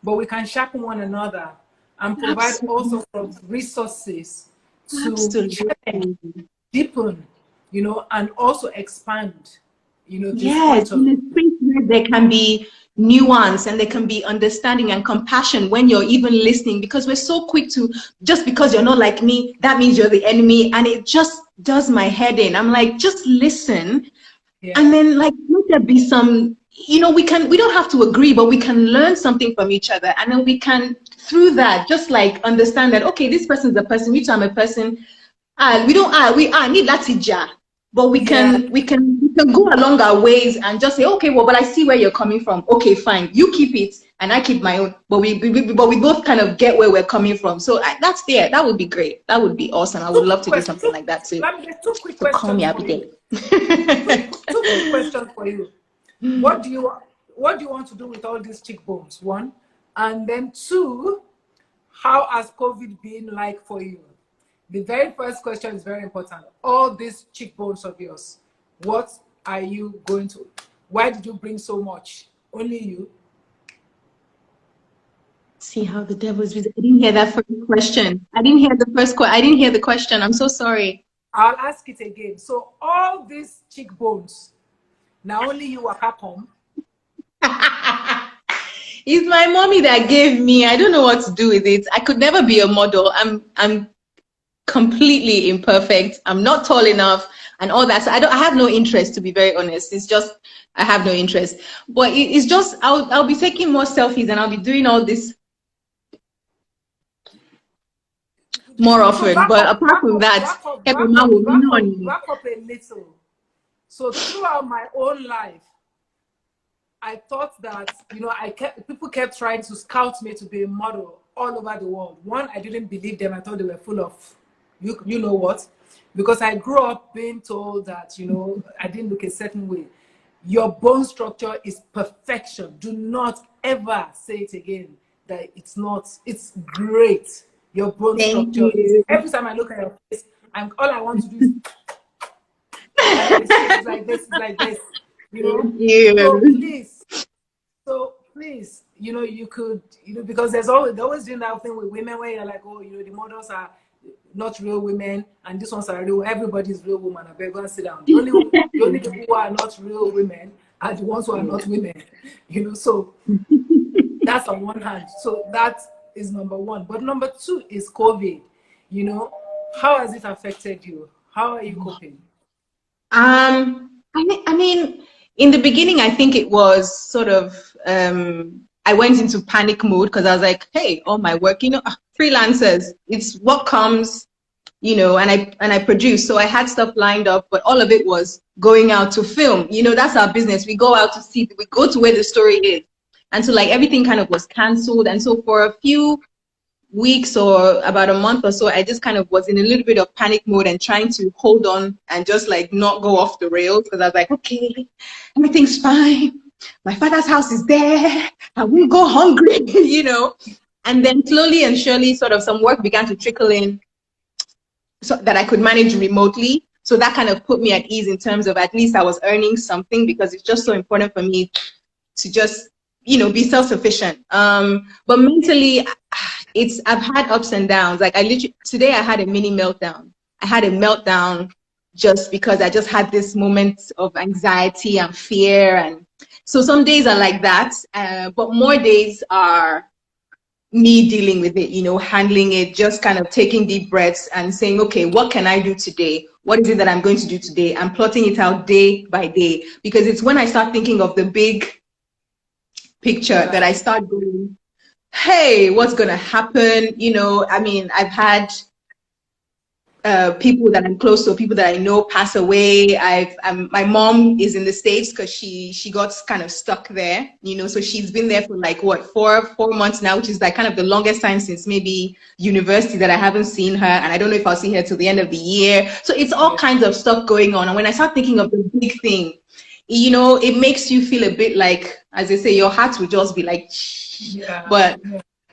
but we can sharpen one another and provide also resources to deepen, you know, and also expand, you know, this yes, point of in a space where there can be nuance and there can be understanding and compassion when you're even listening, because we're so quick to, just because you're not like me, that means you're the enemy, and it just does my head in. I'm like, just listen, and then like let there be some, you know, we don't have to agree, but we can learn something from each other, and then we can, through that, just like understand that, okay, this person's a person, me too, I'm a person. We need latija, but we can go along our ways and just say, okay, well, but I see where you're coming from. Okay, fine, you keep it and I keep my own, but we both kind of get where we're coming from. So that's there. That would be great. That would be awesome. I would love to do something like that too. Two quick So call me, I'll be there. Two quick questions for you. What do you want to do with all these cheekbones? One, and then two, how has COVID been like for you? The very first question is very important. All these cheekbones of yours, what are you going to? Why did you bring so much? Only you? See how the devil is. I didn't hear that first question. I didn't hear the first question. I didn't hear the question. I'm so sorry. I'll ask it again. So all these cheekbones, now only you are happy. It's my mommy that gave me. I don't know what to do with it. I could never be a model. I'm completely imperfect. I'm not tall enough and all that. So I have no interest, to be very honest. It's just, I have no interest. But it's just, I'll be taking more selfies and I'll be doing all this more often. But apart from that, everyone will be known. Back up a little. So throughout my own life, I thought that, you know, people kept trying to scout me to be a model all over the world. One, I didn't believe them. I thought they were full of, you know what? Because I grew up being told that, you know, I didn't look a certain way. Your bone structure is perfection. Do not ever say it again that it's not. It's great. Your bone structure is, every time I look at your face, all I want to do is like this, you know. So please, you know, you could, you know, because there's always doing that thing with women where you're like, oh, you know, the models are not real women and these ones are real. Everybody's real woman. I beg, go and sit down. The only people who are not real women are the ones who are not women, you know. So that's on one hand. So that is number one. But number two is COVID. You know, how has it affected you? How are you coping? I mean, in the beginning, I think it was sort of, I went into panic mode because I was like, hey, all my work, you know, freelancers, it's what comes, you know, and I produce. So I had stuff lined up, but all of it was going out to film. You know, that's our business. We go out to see, we go to where the story is. And so like everything kind of was canceled. And so for a few weeks or about a month or so, I just kind of was in a little bit of panic mode and trying to hold on and just like not go off the rails, because I was like, okay, everything's fine. My father's house is there. I won't go hungry, you know. And then slowly and surely sort of some work began to trickle in so that I could manage remotely. So that kind of put me at ease in terms of at least I was earning something, because it's just so important for me to just, you know, be self-sufficient. But mentally, I've had ups and downs. Like today I had a mini meltdown. I had a meltdown just because I just had this moment of anxiety and fear. And so some days are like that, but more days are me dealing with it, you know, handling it, just kind of taking deep breaths and saying, okay, what can I do today? What is it that I'm going to do today? I'm plotting it out day by day, because it's when I start thinking of the big picture that I start going, hey, what's going to happen? You know, I mean, I've had people that I'm close to, people that I know pass away. My mom is in the States because she got kind of stuck there, you know, so she's been there for like what, four months now, which is like kind of the longest time since maybe university that I haven't seen her, and I don't know if I'll see her till the end of the year. So it's all kinds of stuff going on, and when I start thinking of the big thing, you know, it makes you feel a bit like, as they say, your heart will just be like, but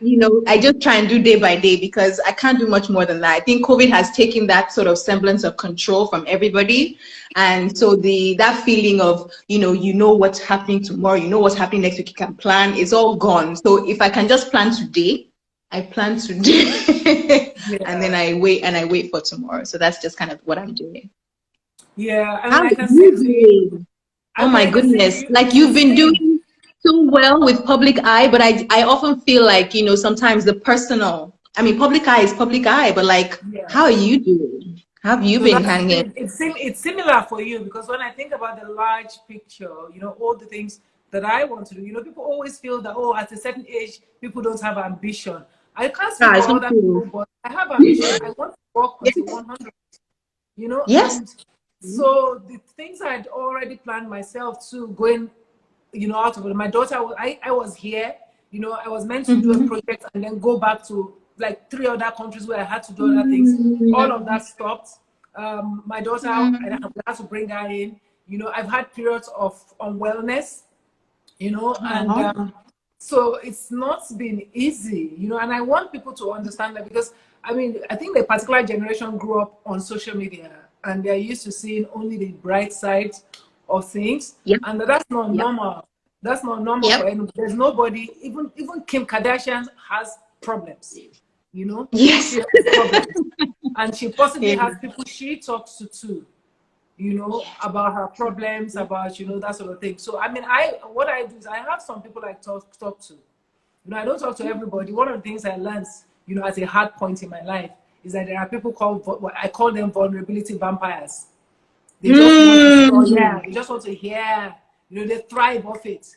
I just try and do day by day because I can't do much more than that. I think COVID has taken that sort of semblance of control from everybody. And so that feeling of, what's happening tomorrow, what's happening next week, you can plan, it's all gone. So if I can just plan today, I plan today. And then I wait for tomorrow. So that's just kind of what I'm doing. Yeah, I mean, How I can are you doing? Oh my goodness. Like you've been doing so well with public eye, but I often feel like, sometimes the personal, public eye is public eye, but like, how are you doing? How have you been hanging? It's similar for you, because when I think about the large picture, all the things that I want to do, people always feel that, at a certain age, people don't have ambition. I can't speak for other people, but I have ambition. I want to work until 100, Yes. And so the things I'd already planned myself to going, out of it. My daughter, I was here, I was meant to do a project and then go back to like 3 other countries where I had to do other things. All of that stopped. My daughter, I had to bring her in. I've had periods of unwellness, and so it's not been easy, and I want people to understand that, because I think the particular generation grew up on social media and they're used to seeing only the bright side of things, and that's not normal. That's not normal for anyone. There's nobody, even Kim Kardashian has problems, Yes. she has problems. And she possibly has people she talks to too, about her problems, about that sort of thing. So what I do is I have some people I talk to. I don't talk to everybody. One of the things I learned, at a hard point in my life, is that there are people I call them vulnerability vampires. They just want to, they just want to hear, they thrive off it.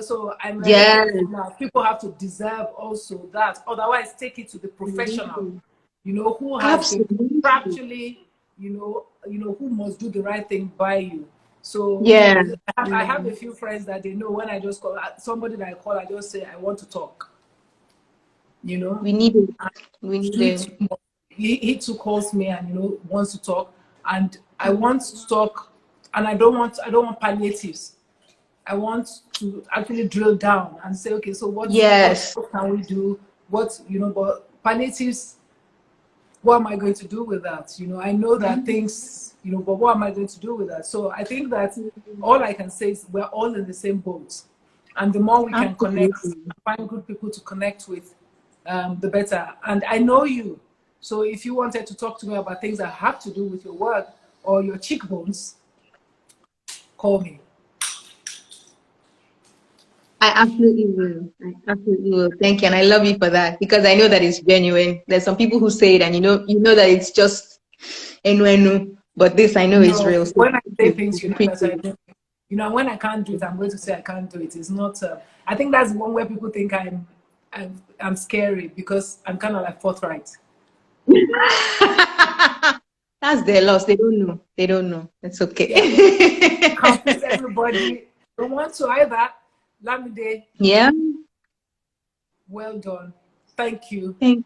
So I'm now people have to deserve also that. Otherwise, take it to the professional, who has been actually, who must do the right thing by you. So I have a few friends that they know when I just call somebody that I call, I just say, I want to talk. We need it. We need it. He too calls me and wants to talk, and I want to talk, and I don't want palliatives. I want to actually drill down and say, okay, so what can we do? But palliatives, what am I going to do with that? I know that things, but what am I going to do with that? So I think that all I can say is we're all in the same boat, and the more we can connect, find good people to connect with, the better. And I know you. So if you wanted to talk to me about things that have to do with your work or your cheekbones, call me. I absolutely will. Thank you. And I love you for that, because I know that it's genuine. There's some people who say it and you know that it's just enu, but this I know is real. So when I say things, when I can't do it, I'm going to say I can't do it. It's not, I think that's one where people think I'm scary, because I'm kind of like forthright. That's their loss. They don't know. It's okay. Can't please everybody. Don't want to either. Lamide. Yeah. Well done. Thank you. Thank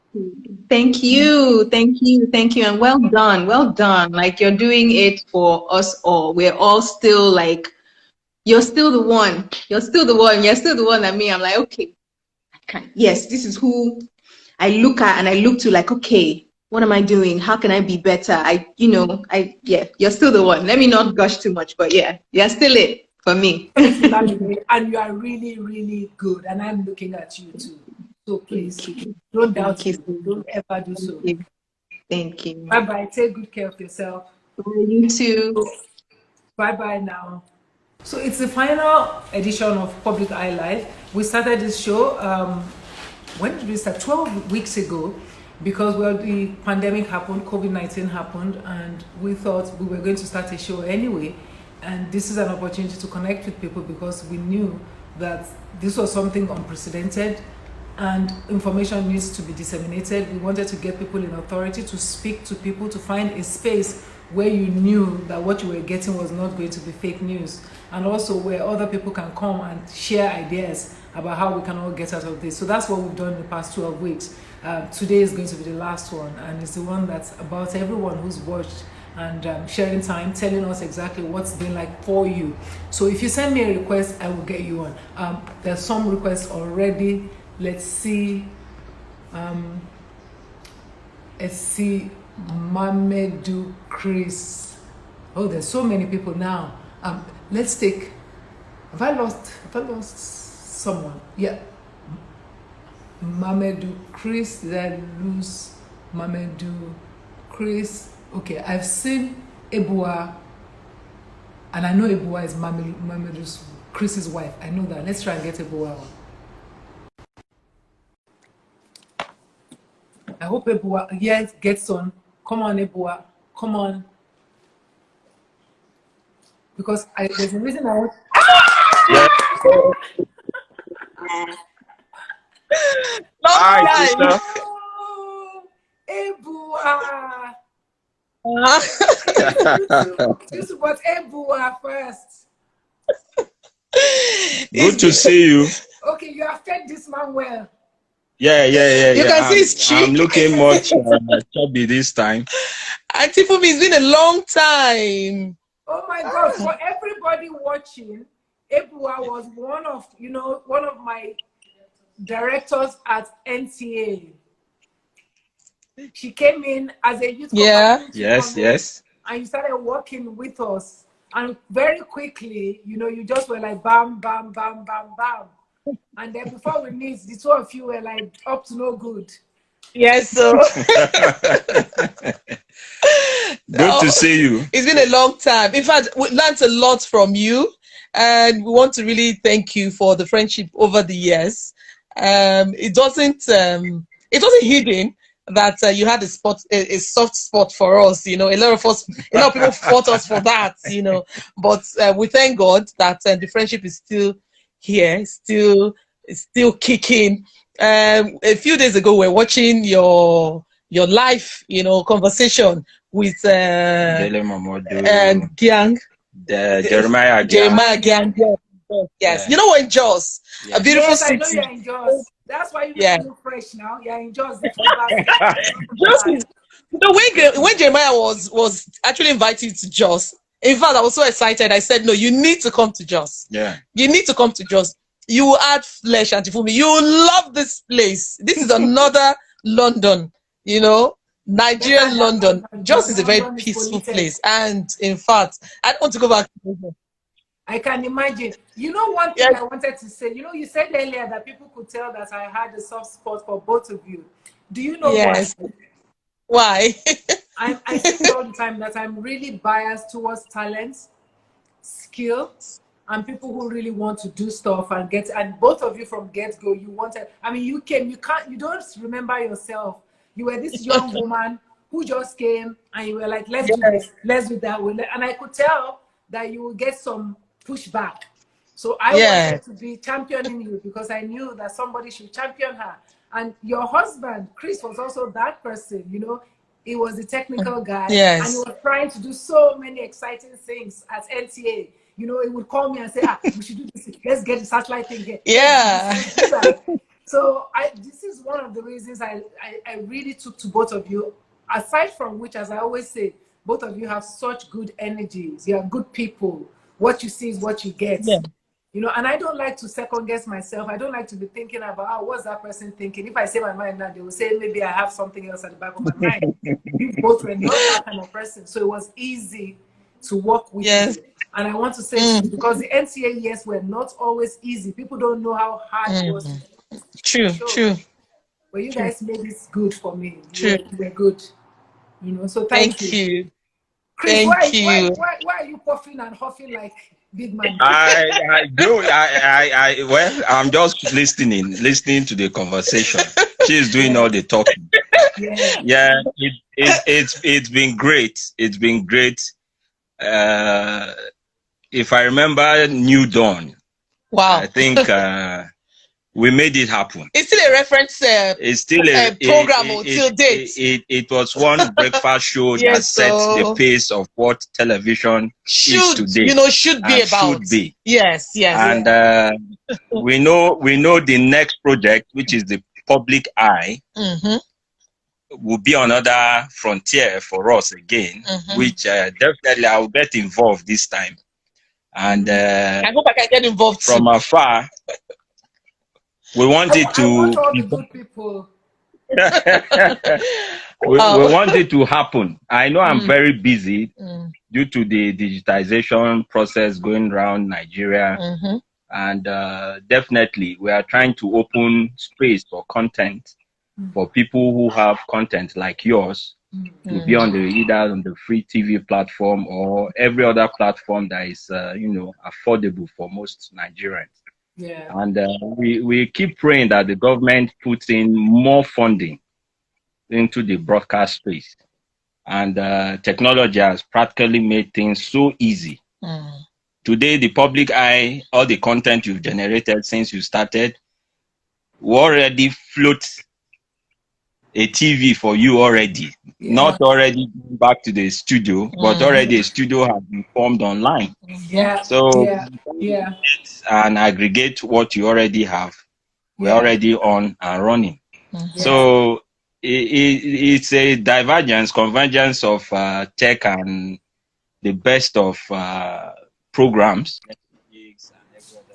you. And well done. Like, you're doing it for us all. We're all still like, you're still the one. You're still the one that me. I'm like, okay, yes, this is who I look at and I look to, like, okay, what am I doing? How can I be better? You're still the one. Let me not gush too much, but yeah, you're still it for me. And you are really, really good. And I'm looking at you too. So please, don't doubt it. Don't ever do so. Thank you. Bye-bye. Take good care of yourself. You too. Bye-bye now. So it's the final edition of Public Eye Live. We started this show, when did we start? 12 weeks ago, because the pandemic happened, COVID-19 happened, and we thought we were going to start a show anyway. And this is an opportunity to connect with people, because we knew that this was something unprecedented and information needs to be disseminated. We wanted to get people in authority to speak to people, to find a space where you knew that what you were getting was not going to be fake news, and also where other people can come and share ideas about how we can all get out of this. So that's what we've done in the past 12 weeks. Today is going to be the last one, and it's the one that's about everyone who's watched and sharing time, telling us exactly what's been like for you. So if you send me a request, I will get you on. There's some requests already. Let's see Esi, Mamedu, Chris. Oh, there's so many people now. Let's take. Have I lost someone? Yeah. Mamedu, Chris, then lose Mamedu, Chris. Okay, I've seen Ebuwa, and I know Ebuwa is Mamedu's Chris's wife. I know that. Let's try and get Ebuwa on. I hope Ebuwa, yes, gets on. Come on, Ebuwa. Come on. Because there's a reason I want. Hi, sister. Oh, Ebuwa. This was Ebuwa first. Good to see you. Okay, you have fed this man well. Yeah. You can see his cheek. I'm looking much chubby this time. Auntie Funmi, it's been a long time. Oh my God! For everybody watching, Ebuwa was one of my directors at NTA. She came in as a youth. Yeah. Yes. And you started working with us, and very quickly, you just were like bam, bam, bam, bam, bam, and then before we meet, the two of you were like up to no good. Yes, so Good to see you. it's been a long time. In fact, we learned a lot from you, and we want to really thank you for the friendship over the years. It wasn't hidden that you had a soft spot for us. A lot of people fought us for that. But we thank God that the friendship is still here, still kicking. A few days ago, we were watching your live, conversation with and Gang, Jeremiah Gang. Yes, you know, in Jos, a beautiful yes, city. I know you're in Jos. That's why you look fresh now. You're in Jos. Jos is, when Jeremiah was actually invited to Jos. In fact, I was so excited. I said, "No, you need to come to Jos. Yeah, you need to come to Jos. You will add flesh, Auntie Funmi. You will love this place. This is another London. Nigerian London. Jos is a very peaceful place. And in fact, I don't want to go back to London. I can imagine. One thing I wanted to say. You said earlier that people could tell that I had a soft spot for both of you. Do you know why? I think all the time that I'm really biased towards talent, skill, and people who really want to do stuff and both of you from get-go, you wanted. I mean, you came. You don't remember yourself. You were this young woman who just came, and you were like, "Let's do this. Let's do that." And I could tell that you will get some pushback. So I wanted to be championing you because I knew that somebody should champion her. And your husband, Chris, was also that person. He was the technical guy, and he was trying to do so many exciting things at NTA. He would call me and say, "We should do this. Let's get the satellite thing here." Yeah. So this is one of the reasons I really took to both of you. Aside from which, as I always say, both of you have such good energies. You are good people. What you see is what you get. Yeah. And I don't like to second guess myself. I don't like to be thinking about, what's that person thinking? If I say my mind now, they will say maybe I have something else at the back of my mind. We both were not that kind of person. So it was easy to work with you. And I want to say because the NCA years were not always easy. People don't know how hard it was. True. But you guys made it good for me. True. You were good. So thank you. Chris, Thank you. Why are you puffing and huffing like big man? I do. Well, I'm just listening to the conversation. She's doing all the talking. Yeah. It's been great. It's been great. If I remember New Dawn, wow. I think we made it happen. It's still a reference. It's still a program till date. It was one breakfast show that set the pace of what television is today. Should be about. Should be. Yes. And we know the next project, which is the public eye, will be another frontier for us again, which definitely I will get involved this time. And I hope I can get involved from afar. We want it to. I want all the good people. we want it to happen. I know I'm very busy due to the digitization process going around Nigeria. And definitely, we are trying to open space for content for people who have content like yours to be on either on the free TV platform or every other platform that is, affordable for most Nigerians. Yeah. And we keep praying that the government puts in more funding into the broadcast space. And technology has practically made things so easy. Today, the public eye, all the content you've generated since you started, we already float a TV for you already. Yeah. Not already back to the studio, but already a studio has been formed online. Yeah. So Yeah. and aggregate what you already have. We're already on and running. So it's a convergence of tech and the best of programs.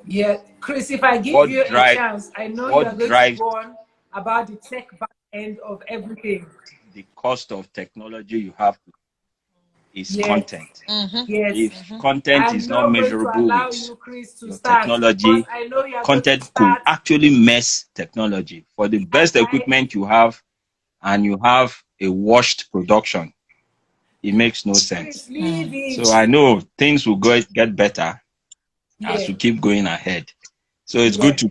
Yeah, Chris, if I give you a chance, I know you are going to go on about the tech back end of everything. The cost of technology you have is content. Yes. If content is not measurable with you, Chris, to your start, technology, I know you are content could actually mess technology. For the best equipment you have and you have a washed production, it makes no sense. So I know things will get better as we keep going ahead. So it's good to.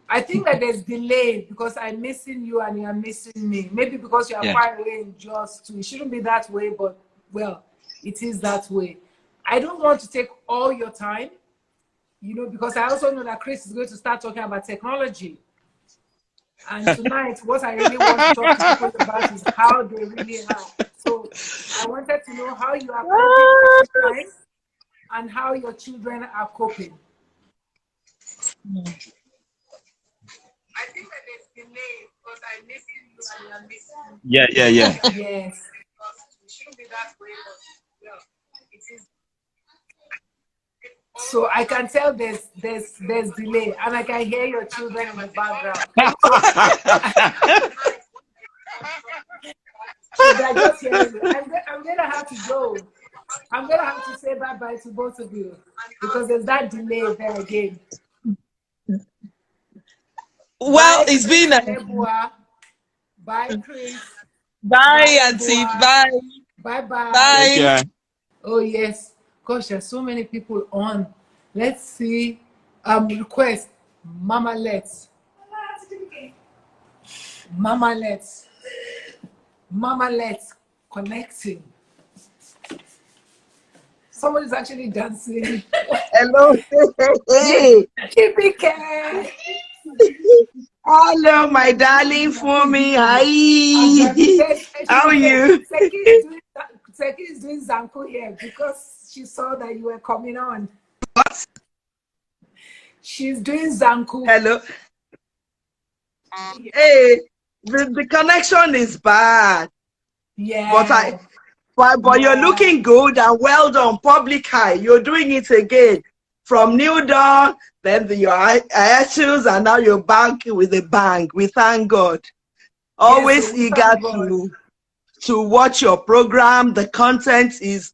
I think that there's delay because I'm missing you and you're missing me. Maybe because you are far away in Jos too. It shouldn't be that way, but well, it is that way. I don't want to take all your time, because I also know that Chris is going to start talking about technology. And tonight, what I really want to talk to people about is how they really are. So I wanted to know how you are coping at this time and how your children are coping. I think that there's delay because I'm missing you and you're missing me. Yeah. Yes. It shouldn't be that way, but well, it is. So I can tell there's delay, and I can hear your children in the background. So they're just hearing you. I'm gonna have to go. I'm gonna have to say bye-bye to both of you because there's that delay there again. Well, bye, it's been Ebuwa. Bye, Chris. Bye, Auntie. Bye. Bye. Bye. Oh yes. Gosh, there's so many people on. Let's see. Request. Mama Let's connecting. Somebody's actually dancing. Hello. Hey. Jibike. Hello, my darling Funmi. Hi. How are you? Seki is doing Zanku here because she saw that you were coming on. What? She's doing Zanku. Hello. Hey, the connection is bad. Yeah. But you're looking good and well done. Public eye. You're doing it again. From New Dawn, then your issues, and now you're back with a bang. We thank God. Always eager to watch your program. The content is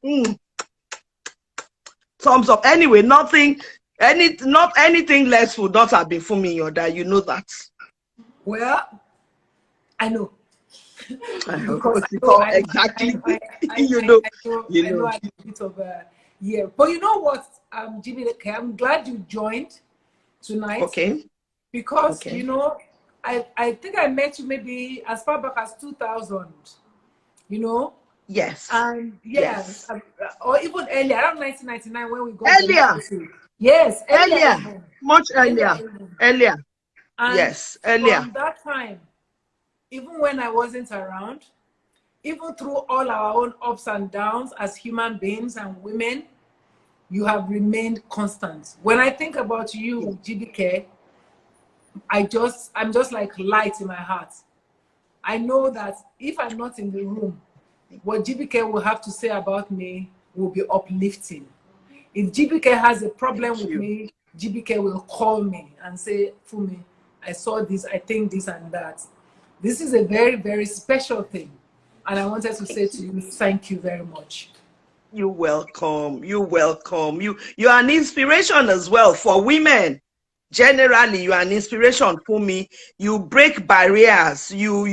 thumbs up. Anyway, not anything less would not have been Funmi Iyanda. You know that. Well, I know. Exactly. I know a bit of but you know what, Jibike, I'm glad you joined tonight. Okay. Because I think I met you maybe as far back as 2000. Yes. And yes. Or even earlier, around 1999 when we got earlier. Yes, earlier. Much earlier. Earlier. And yes, earlier. From that time, even when I wasn't around, even through all our own ups and downs as human beings and women, you have remained constant. When I think about you, Jibike, I'm just like light in my heart. I know that if I'm not in the room, what Jibike will have to say about me will be uplifting. If Jibike has a problem with me, Jibike will call me and say, Funmi, I saw this, I think this and that. This is a very, very special thing. And I wanted to say to you, thank you very much. You're welcome. You're welcome. You are an inspiration as well for women. Generally, you are an inspiration for me. You break barriers. You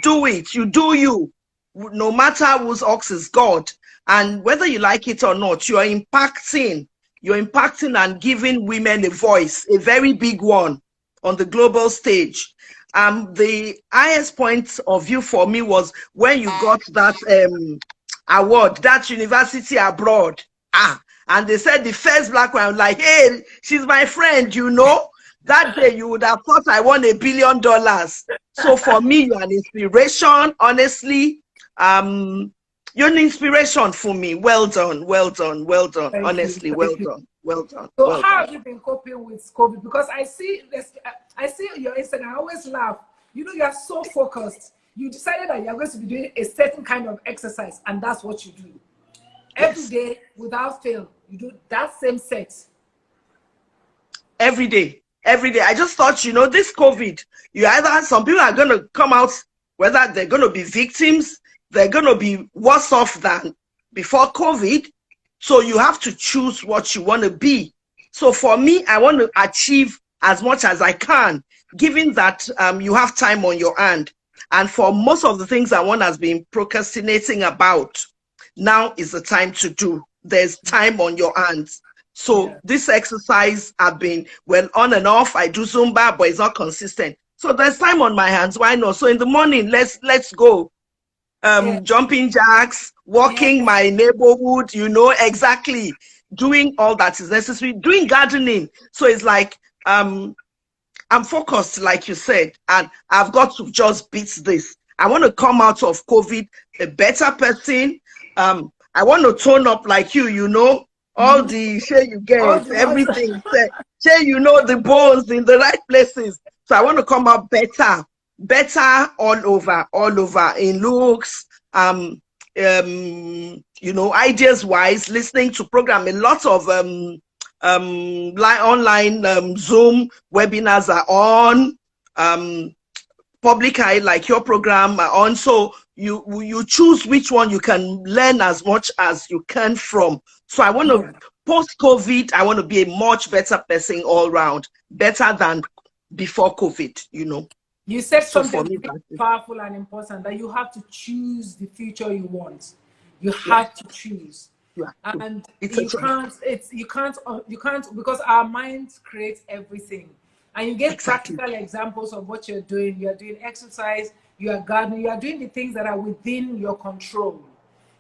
do it. You do you. No matter whose ox is God. And whether you like it or not, you are impacting. You're impacting and giving women a voice, a very big one on the global stage. The highest point of view for me was when you got that award, that university abroad. And they said the first black one, like, hey, she's my friend, you know. That day you would have thought I won $1 billion. So for me, you're an inspiration, honestly. You're an inspiration for me. Well done, well done, well done. Thank honestly, you. well done, well done. So well how done. have you been coping with COVID? Because I see your Instagram, I always laugh. You know, you're so focused. You decided that you're going to be doing a certain kind of exercise, and that's what you do. Every day, without fail, you do that same set. Every day. I just thought, you know, this COVID, you either, some people are going to come out, whether they're going to be victims, they're going to be worse off than before COVID. So you have to choose what you want to be. So for me, I want to achieve as much as I can, given that you have time on your hand. And for most of the things that one has been procrastinating about, now is the time to do. There's time on your hands. So this exercise have been, well, on and off. I do Zumba, but it's not consistent. So there's time on my hands. Why not? So in the morning, let's go. Jumping jacks, walking my neighborhood, you know, exactly. Doing all that is necessary. Doing gardening. So it's like, I'm focused, like you said, and I've got to just beat this. I want to come out of COVID a better person. I want to tone up like you know, all the share you get, everything. Share, you know, the bones in the right places. So I want to come out better all over in looks, you know, ideas wise, listening to program. A lot of online Zoom webinars are on, public eye, like your program are on. So you choose which one you can learn as much as you can from. So I want to, post-COVID, I want to be a much better person all round, better than before COVID, you know. You said something powerful and important, that you have to choose the future you want. You have to choose. And you can't, because our minds create everything. And you get practical examples of what you're doing. You're doing exercise, you are gardening, you are doing the things that are within your control.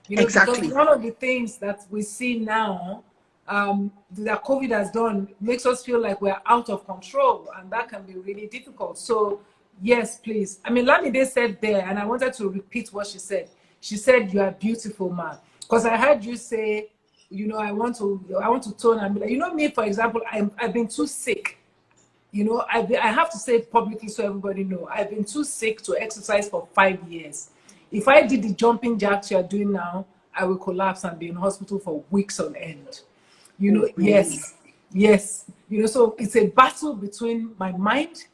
You know, because one of the things that we see now that COVID has done makes us feel like we're out of control, and that can be really difficult. So yes, please. I mean, Lamide said there, and I wanted to repeat what she said. She said, "You are beautiful, man." Because I heard you say, you know, I want to tone and be like, you know, me, for example, I've been too sick. You know, I have to say it publicly so everybody know. I've been too sick to exercise for 5 years. If I did the jumping jacks you're doing now, I will collapse and be in hospital for weeks on end. You know, yes. You know, so it's a battle between my mind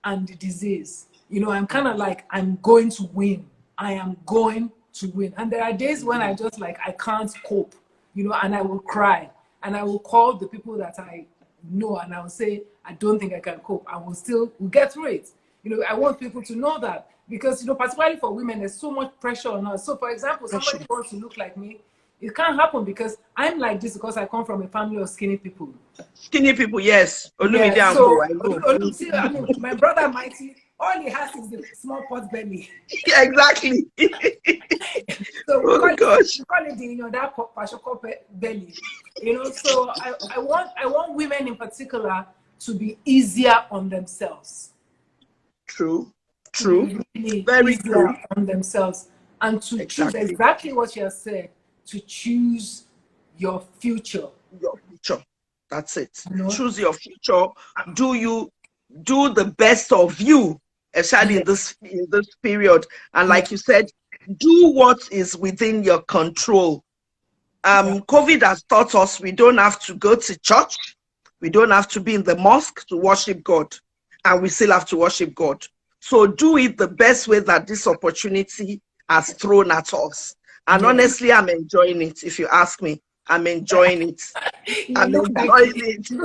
and the disease. You know, I'm kind of like, I'm going to win. I am going to win. And there are days when I just like, I can't cope, you know, and I will cry. And I will call the people that I know and I will say, I don't think I can cope. I will still get through it. You know, I want people to know that. Because, you know, particularly for women, there's so much pressure on us. So, for example, somebody wants to look like me. It can't happen because I'm like this because I come from a family of skinny people. Skinny people, yes. So, I mean, my brother Mighty, all he has is the small pot belly. Yeah, exactly. So we call it the, you know, that belly. You know, so I want women in particular to be easier on themselves. True. Really very true on themselves, and to choose exactly what you have said, to choose your future. That's it. You know? Choose your future. Do the best of you, especially in this period. And like you said, do what is within your control. COVID has taught us we don't have to go to church. We don't have to be in the mosque to worship God. And we still have to worship God. So do it the best way that this opportunity has thrown at us. And honestly, I'm enjoying it. If you ask me, I'm enjoying it. I'm enjoying it. You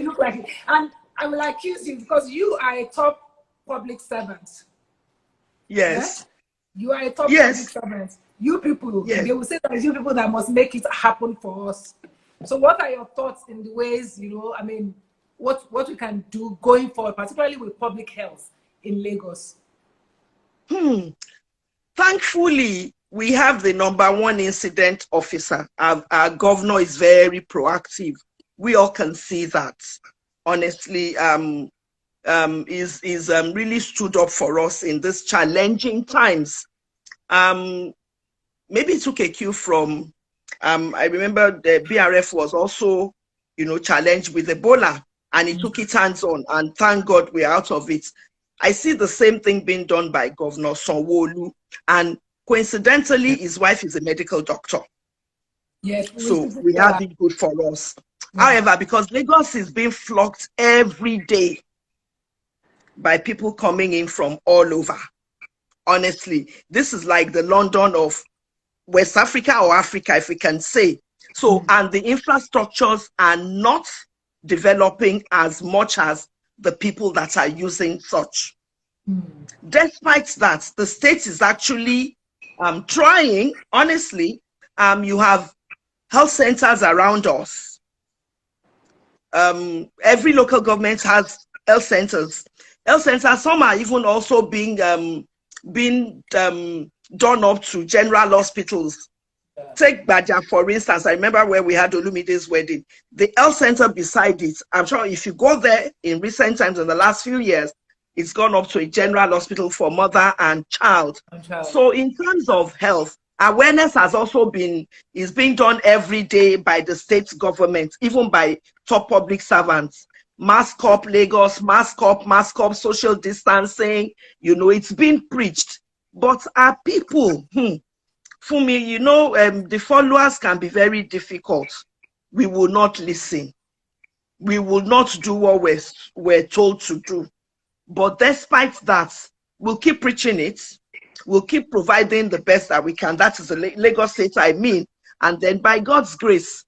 look like it. And I will accuse you because you are a top public servant. Yes. Yeah? You are a top public servant. You people, they will say that it's you people that must make it happen for us. So what are your thoughts in the ways, I mean, what we can do going forward, particularly with public health in Lagos? Thankfully, we have the #1 incident officer. Our governor is very proactive. We all can see that. Honestly, is really stood up for us in these challenging times. Maybe took a cue from, I remember the BRF was also, challenged with Ebola, and he took it hands-on, and thank God we're out of it. I see the same thing being done by Governor Sanwo-Olu, and coincidentally, his wife is a medical doctor. Yes. So we have it good for us. However, because Lagos is being flocked every day by people coming in from all over. Honestly, this is like the London of West Africa or Africa, if we can say. So, and the infrastructures are not developing as much as the people that are using such. Despite that, the state is actually trying, honestly. You have health centers around us. Every local government has health centers. Health centers, some are even also being done up to general hospitals. Take Baja, for instance. I remember where we had Olumide's wedding. The health center beside it, I'm sure if you go there in recent times, in the last few years, it's gone up to a general hospital for mother and child. So in terms of health, awareness has also is being done every day by the state government, even by top public servants. Mask up Lagos, mask up, social distancing, it's been preached. But our people, Funmi, the followers can be very difficult. We will not listen. We will not do what we're told to do. But despite that, we'll keep preaching it. We'll keep providing the best that we can. That is the Lagos State, I mean. And then by God's grace,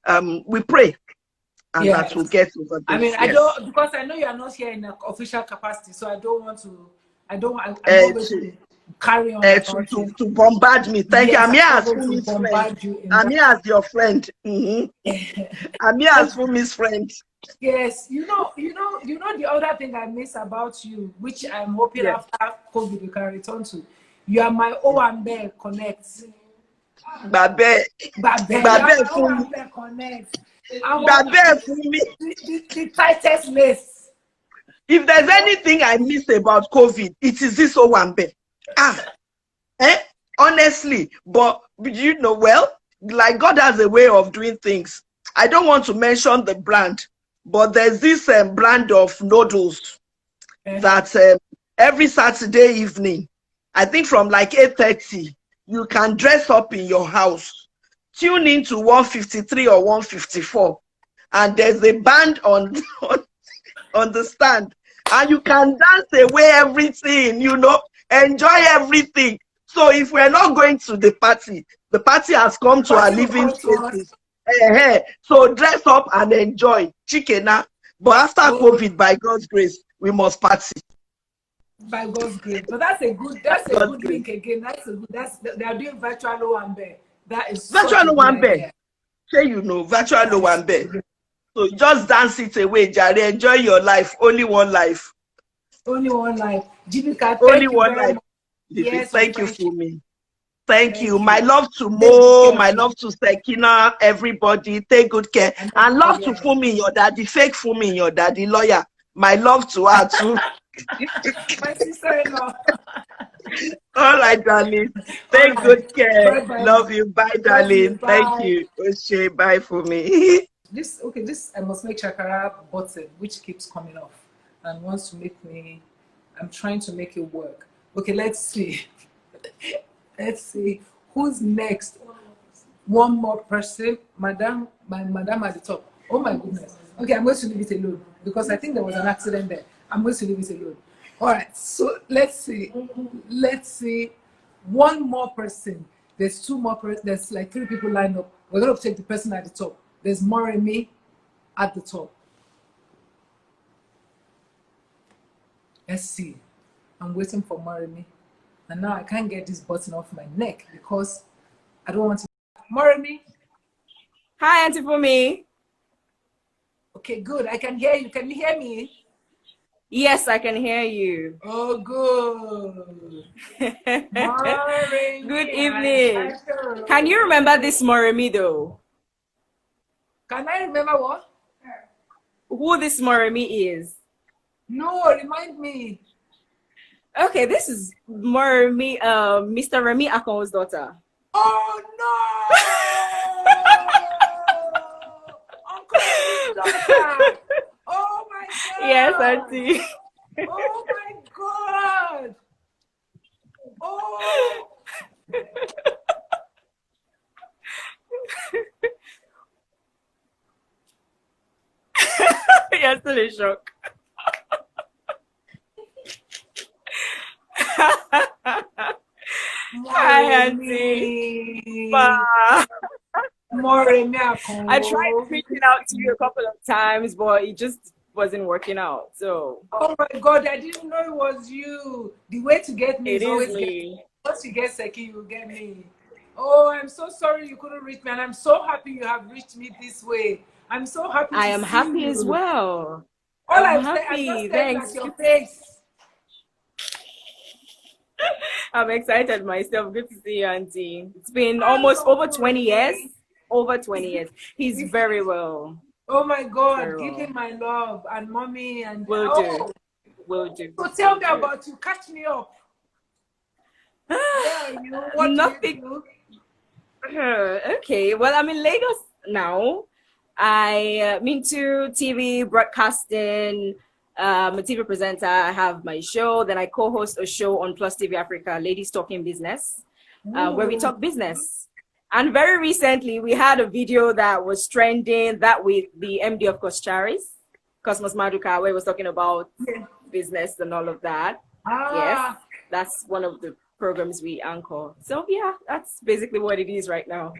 we pray. And that will get over this. I mean, I don't, because I know you are not here in an official capacity, so I don't want to, I'm not going to carry on. To bombard me. Thank you. I'm here as Funmi's friend. I'm here as your friend. I'm here as Funmi's friend. Yes, you know the other thing I miss about you, which I'm hoping after COVID you can return to. You are my Owambe Connect. Babe Owambe Connect. The tightest list. If there's anything I miss about COVID, it is this Owambe. Honestly, but like God has a way of doing things. I don't want to mention the brand, but there's this brand of noodles that every Saturday evening, I think from like 8:30, you can dress up in your house, tune into 153 or 154, and there's a band on the stand, and you can dance away everything, enjoy everything. So if we're not going to the party has come to our living spaces. So dress up and enjoy chickena. But after COVID, by God's grace, we must party. By God's grace. So that's a good link again. They are doing virtual Owambe. That is virtual Owambe. Virtual Owambe. So just dance it away, Jare. Enjoy your life. Only one life. Only one life. Jibike, only one life. Yes, thank you for me. Thank you. My love to Mo, my love to Sekina, everybody. Take good care. And love to Funmi, your daddy, fake Funmi, your daddy, lawyer. My love to her too. My sister-in-law. All right, darling. Take good care. Bye, love you. Bye, darling. Bye. Thank you. Okay, bye for me. This I must make Chakara button, which keeps coming off and wants to make me. I'm trying to make it work. Okay, let's see. Let's see who's next. One more person, Madam at the top. Oh my goodness. Okay, I'm going to leave it alone because I think there was an accident there. I'm going to leave it alone. All right, so let's see. Let's see. One more person. There's two more. There's like three people lined up. We're gonna take the person at the top. There's Moremi at the top. Let's see. I'm waiting for Moremi, and now I can't get this button off my neck because I don't want to. Moremi. Hi, Auntie Funmi. Okay, good. I can hear you. Can you hear me? Yes, I can hear you. Oh, good. Moremi, Good evening. Can you remember this Moremi though? Can I remember what? Who this Moremi is? No, remind me. Okay, this is Moremi, Mr. Remi Akon's daughter. Oh no! Uncle daughter. Oh my god! Yes, Auntie. Oh my god! Oh! You're still in shock. Hi, Auntie. Moremi. I tried reaching out to you a couple of times, but it just wasn't working out. So. Oh my god! I didn't know it was you. The way to get me It is always me. once you get Seki, you get me. Oh, I'm so sorry you couldn't reach me, and I'm so happy you have reached me this way. I'm so happy. I am happy as well. All I'm I'm happy. just Thanks. at your face. I'm excited myself. Good to see you, Auntie. It's been almost over 20 years. Over 20 years. He's very well. Oh my God! Very Give well. him my love and mommy and Will do. Will do. So tell me Will do. about you. Catch me up. Where are you? What Nothing. do you do? Okay. Well, I'm in Lagos now. I'm into TV broadcasting. I'm a TV presenter. I have my show. Then I co-host a show on Plus TV Africa, Ladies Talking Business, where we talk business. And very recently, we had a video that was trending, that with the MD of Coscharis, Cosmos Maduka, where he was talking about business and all of that. Yes, that's one of the programs we anchor. So yeah, that's basically what it is right now.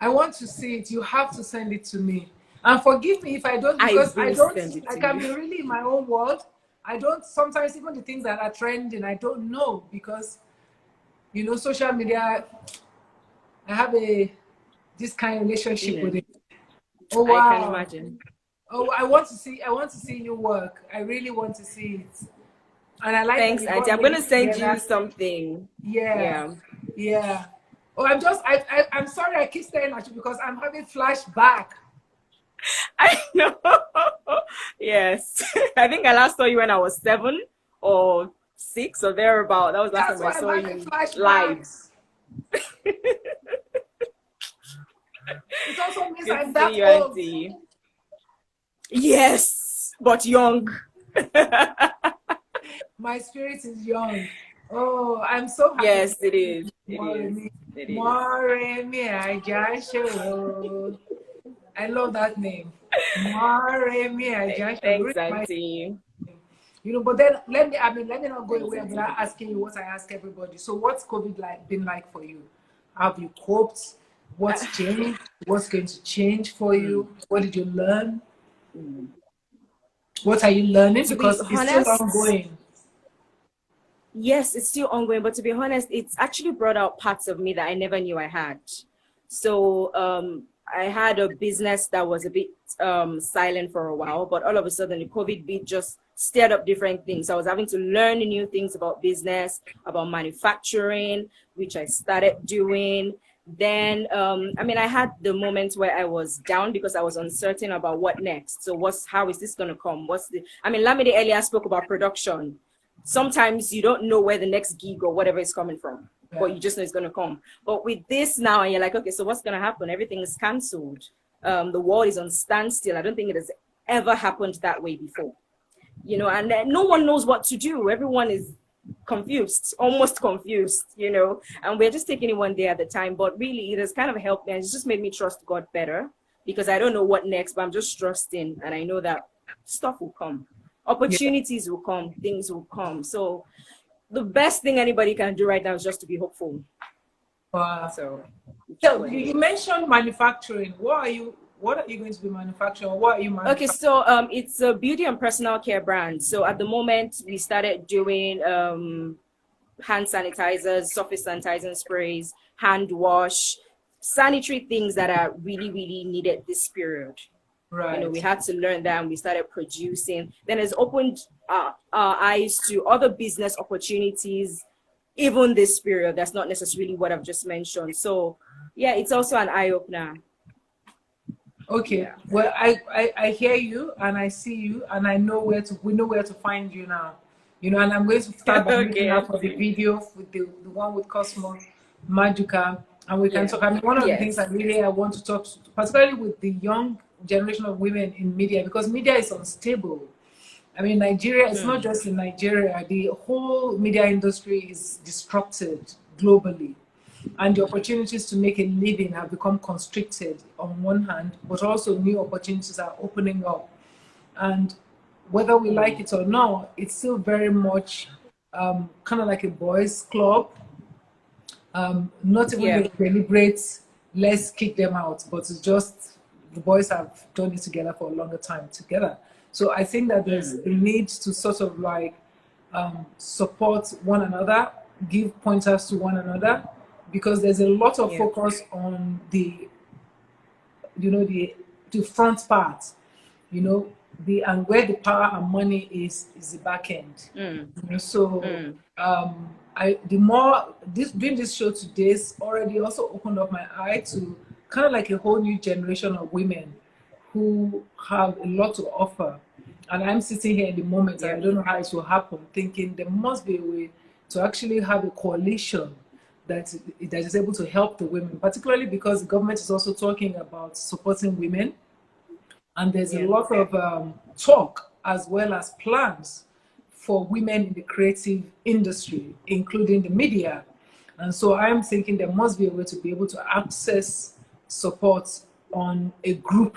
I want to see it. You have to send it to me. And forgive me if I don't, because I can be really in my own world. I don't, sometimes even the things that are trending, I don't know, because, you know, social media, I have this kind of relationship with it. Oh wow. I can imagine. Oh, I want to see you work. I really want to see it. And I like. Thanks, Auntie. I'm gonna send you something. Yeah. Oh, I'm sorry I keep staring at you because I'm having flashback. I know. Yes. I think I last saw you when I was 7 or 6 or thereabout. That was last time I saw you live. It also means Good I'm to that see you, old. Auntie. Yes, but young. My spirit is young. Oh, I'm so happy. Yes, it is. Moremi, I love that name. Thanks, Auntie. You know, but then let me not go away without asking you what I ask everybody. So what's COVID been like for you? Have you coped? What's changed? What's going to change for you? What did you learn? What are you learning? Because it's still ongoing. Yes, it's still ongoing, but to be honest, it's actually brought out parts of me that I never knew I had. So I had a business that was a bit silent for a while, but all of a sudden the COVID bit just stirred up different things. So I was having to learn new things about business, about manufacturing, which I started doing. Then, I had the moments where I was down because I was uncertain about what next. So how is this going to come? Lamide earlier spoke about production. Sometimes you don't know where the next gig or whatever is coming from, but you just know it's going to come. But with this now, and you're like, okay, so what's going to happen? Everything is cancelled. The world is on standstill. I don't think it has ever happened that way before. You know, and no one knows what to do. Everyone is confused, almost confused, you know, and we're just taking it one day at a time. But really, it has kind of helped me. It's just made me trust God better because I don't know what next, but I'm just trusting, and I know that stuff will come. opportunities will come, things will come. So the best thing anybody can do right now is just to be hopeful. So you mentioned manufacturing. What are you going to be manufacturing? What are you manufacturing? Okay, so it's a beauty and personal care brand. So at the moment we started doing hand sanitizers, surface sanitizing sprays, hand wash, sanitary things that are really, really needed this period. Right. You know, we had to learn that, and we started producing. Then it's opened our eyes to other business opportunities, even this period. That's not necessarily what I've just mentioned. So yeah, it's also an eye opener. Okay. Yeah. Well, I hear you and I see you and I know we know where to find you now. You know, and I'm going to start by looking out for the video with the one with Cosmo Magica, and we can talk. I mean, one of the things I want to talk, particularly with the young generation of women in media, because media is unstable. I mean, Nigeria, it's not just in Nigeria, the whole media industry is disrupted globally. And the opportunities to make a living have become constricted on one hand, but also new opportunities are opening up. And whether we like it or not, it's still very much kind of like a boys' club. Not even the deliberate, let's kick them out, but it's just the boys have done it together for a longer time together. So I think that there's a need to sort of like support one another, give pointers to one another, because there's a lot of focus on the, you know, the front part, you know, and where the power and money is the back end. You know, so doing this show today already also opened up my eye to kind of like a whole new generation of women who have a lot to offer. And I'm sitting here in the moment, and I don't know how it will happen, thinking there must be a way to actually have a coalition that is able to help the women, particularly because the government is also talking about supporting women. And there's a lot of talk as well as plans for women in the creative industry, including the media. And so I'm thinking there must be a way to be able to access support on a group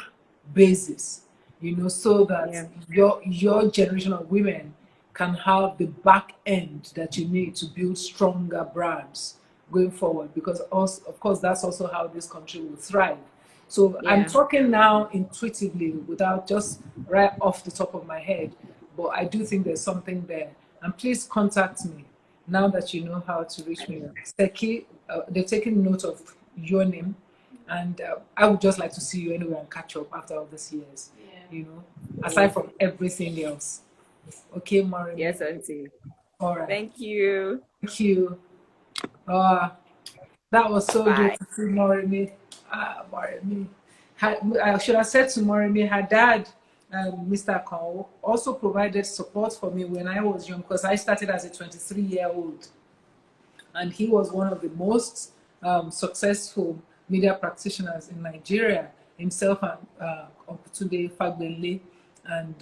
basis, you know, so that your generation of women can have the back end that you need to build stronger brands going forward, because also, of course, that's also how this country will thrive. So I'm talking now intuitively without just right off the top of my head, but I do think there's something there. And please contact me now that you know how to reach me. Seki, they're taking note of your name, and I would just like to see you anywhere and catch up after all these years, you know, aside from everything else. Okay, Moremi? Yes, Auntie. All right. Thank you. Thank you. That was so good to see Moremi. Moremi. I should have said to Moremi, her dad, Mr. Akano, also provided support for me when I was young, because I started as a 23-year-old. And he was one of the most successful media practitioners in Nigeria, himself and Oputunde Fagbele, and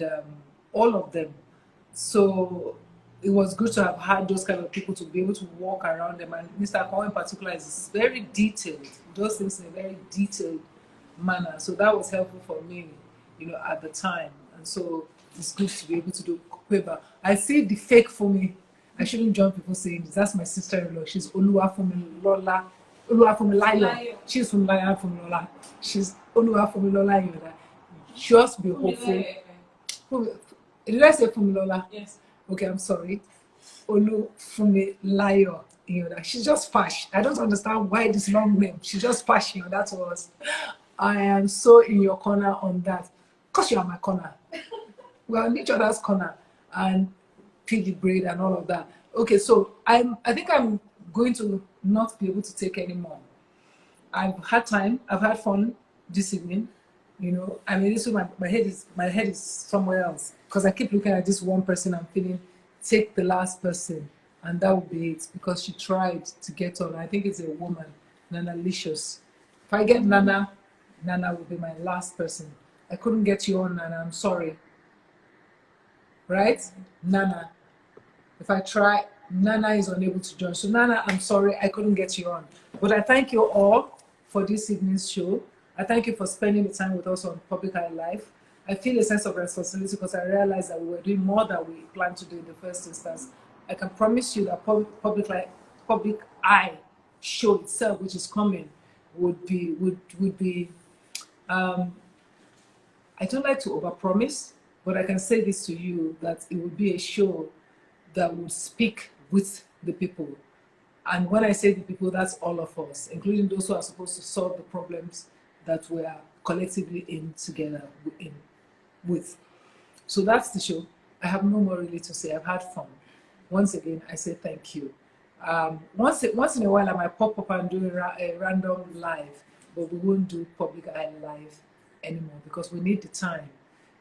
all of them. So it was good to have had those kind of people to be able to walk around them. And Mr. Akano in particular is very detailed, does things in a very detailed manner. So that was helpful for me, you know, at the time. And so it's good to be able to do Kweba. I see the fake Funmi. I shouldn't join people saying this. That's my sister-in-law. She's Oluwafunmi Layo. She's from Layo from Lola. She's Oluwafunmi Yoda. Just be hopeful. Did I say Funmi Lola? Yes. Okay, I'm sorry. Oluwafunmi Layo. She's just fash. I don't understand why this long name. She's just fash. That was. I am so in your corner on that. Because you are my corner. We're on each other's corner. And piggy braid and all of that. Okay, so I think I'm going to not be able to take any more. I've had time. I've had fun this evening. You know, I mean, this week my head is somewhere else, because I keep looking at this one person. I'm feeling, take the last person, and that would be it, because she tried to get on. I think it's a woman, Nana Licious. If I get Nana will be my last person. I couldn't get you on, Nana. I'm sorry. Right, Nana. If I try, Nana is unable to join. So Nana, I'm sorry, I couldn't get you on. But I thank you all for this evening's show. I thank you for spending the time with us on Public Eye Live. I feel a sense of responsibility because I realized that we were doing more than we planned to do in the first instance. I can promise you that public eye show itself, which is coming, would be. I don't like to overpromise, but I can say this to you that it would be a show that would speak with the people. And when I say the people, that's all of us, including those who are supposed to solve the problems that we are collectively in together with. So that's the show. I have no more really to say. I've had fun. Once again, I say thank you. Once in a while, I might pop up and do a random live, but we won't do public eye live anymore because we need the time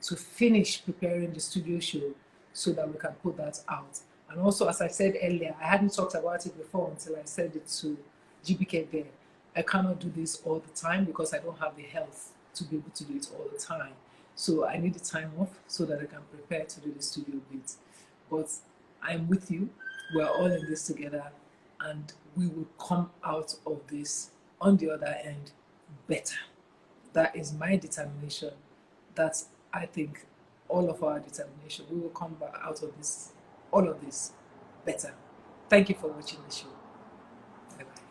to finish preparing the studio show so that we can put that out. And also, as I said earlier, I hadn't talked about it before until I said it to Jibike there. I cannot do this all the time because I don't have the health to be able to do it all the time. So I need the time off so that I can prepare to do the studio bit. But I'm with you. We're all in this together, and we will come out of this on the other end better. That is my determination. That's, I think, all of our determination. We will come back out of this, all of this, better. Thank you for watching the show. Bye-bye.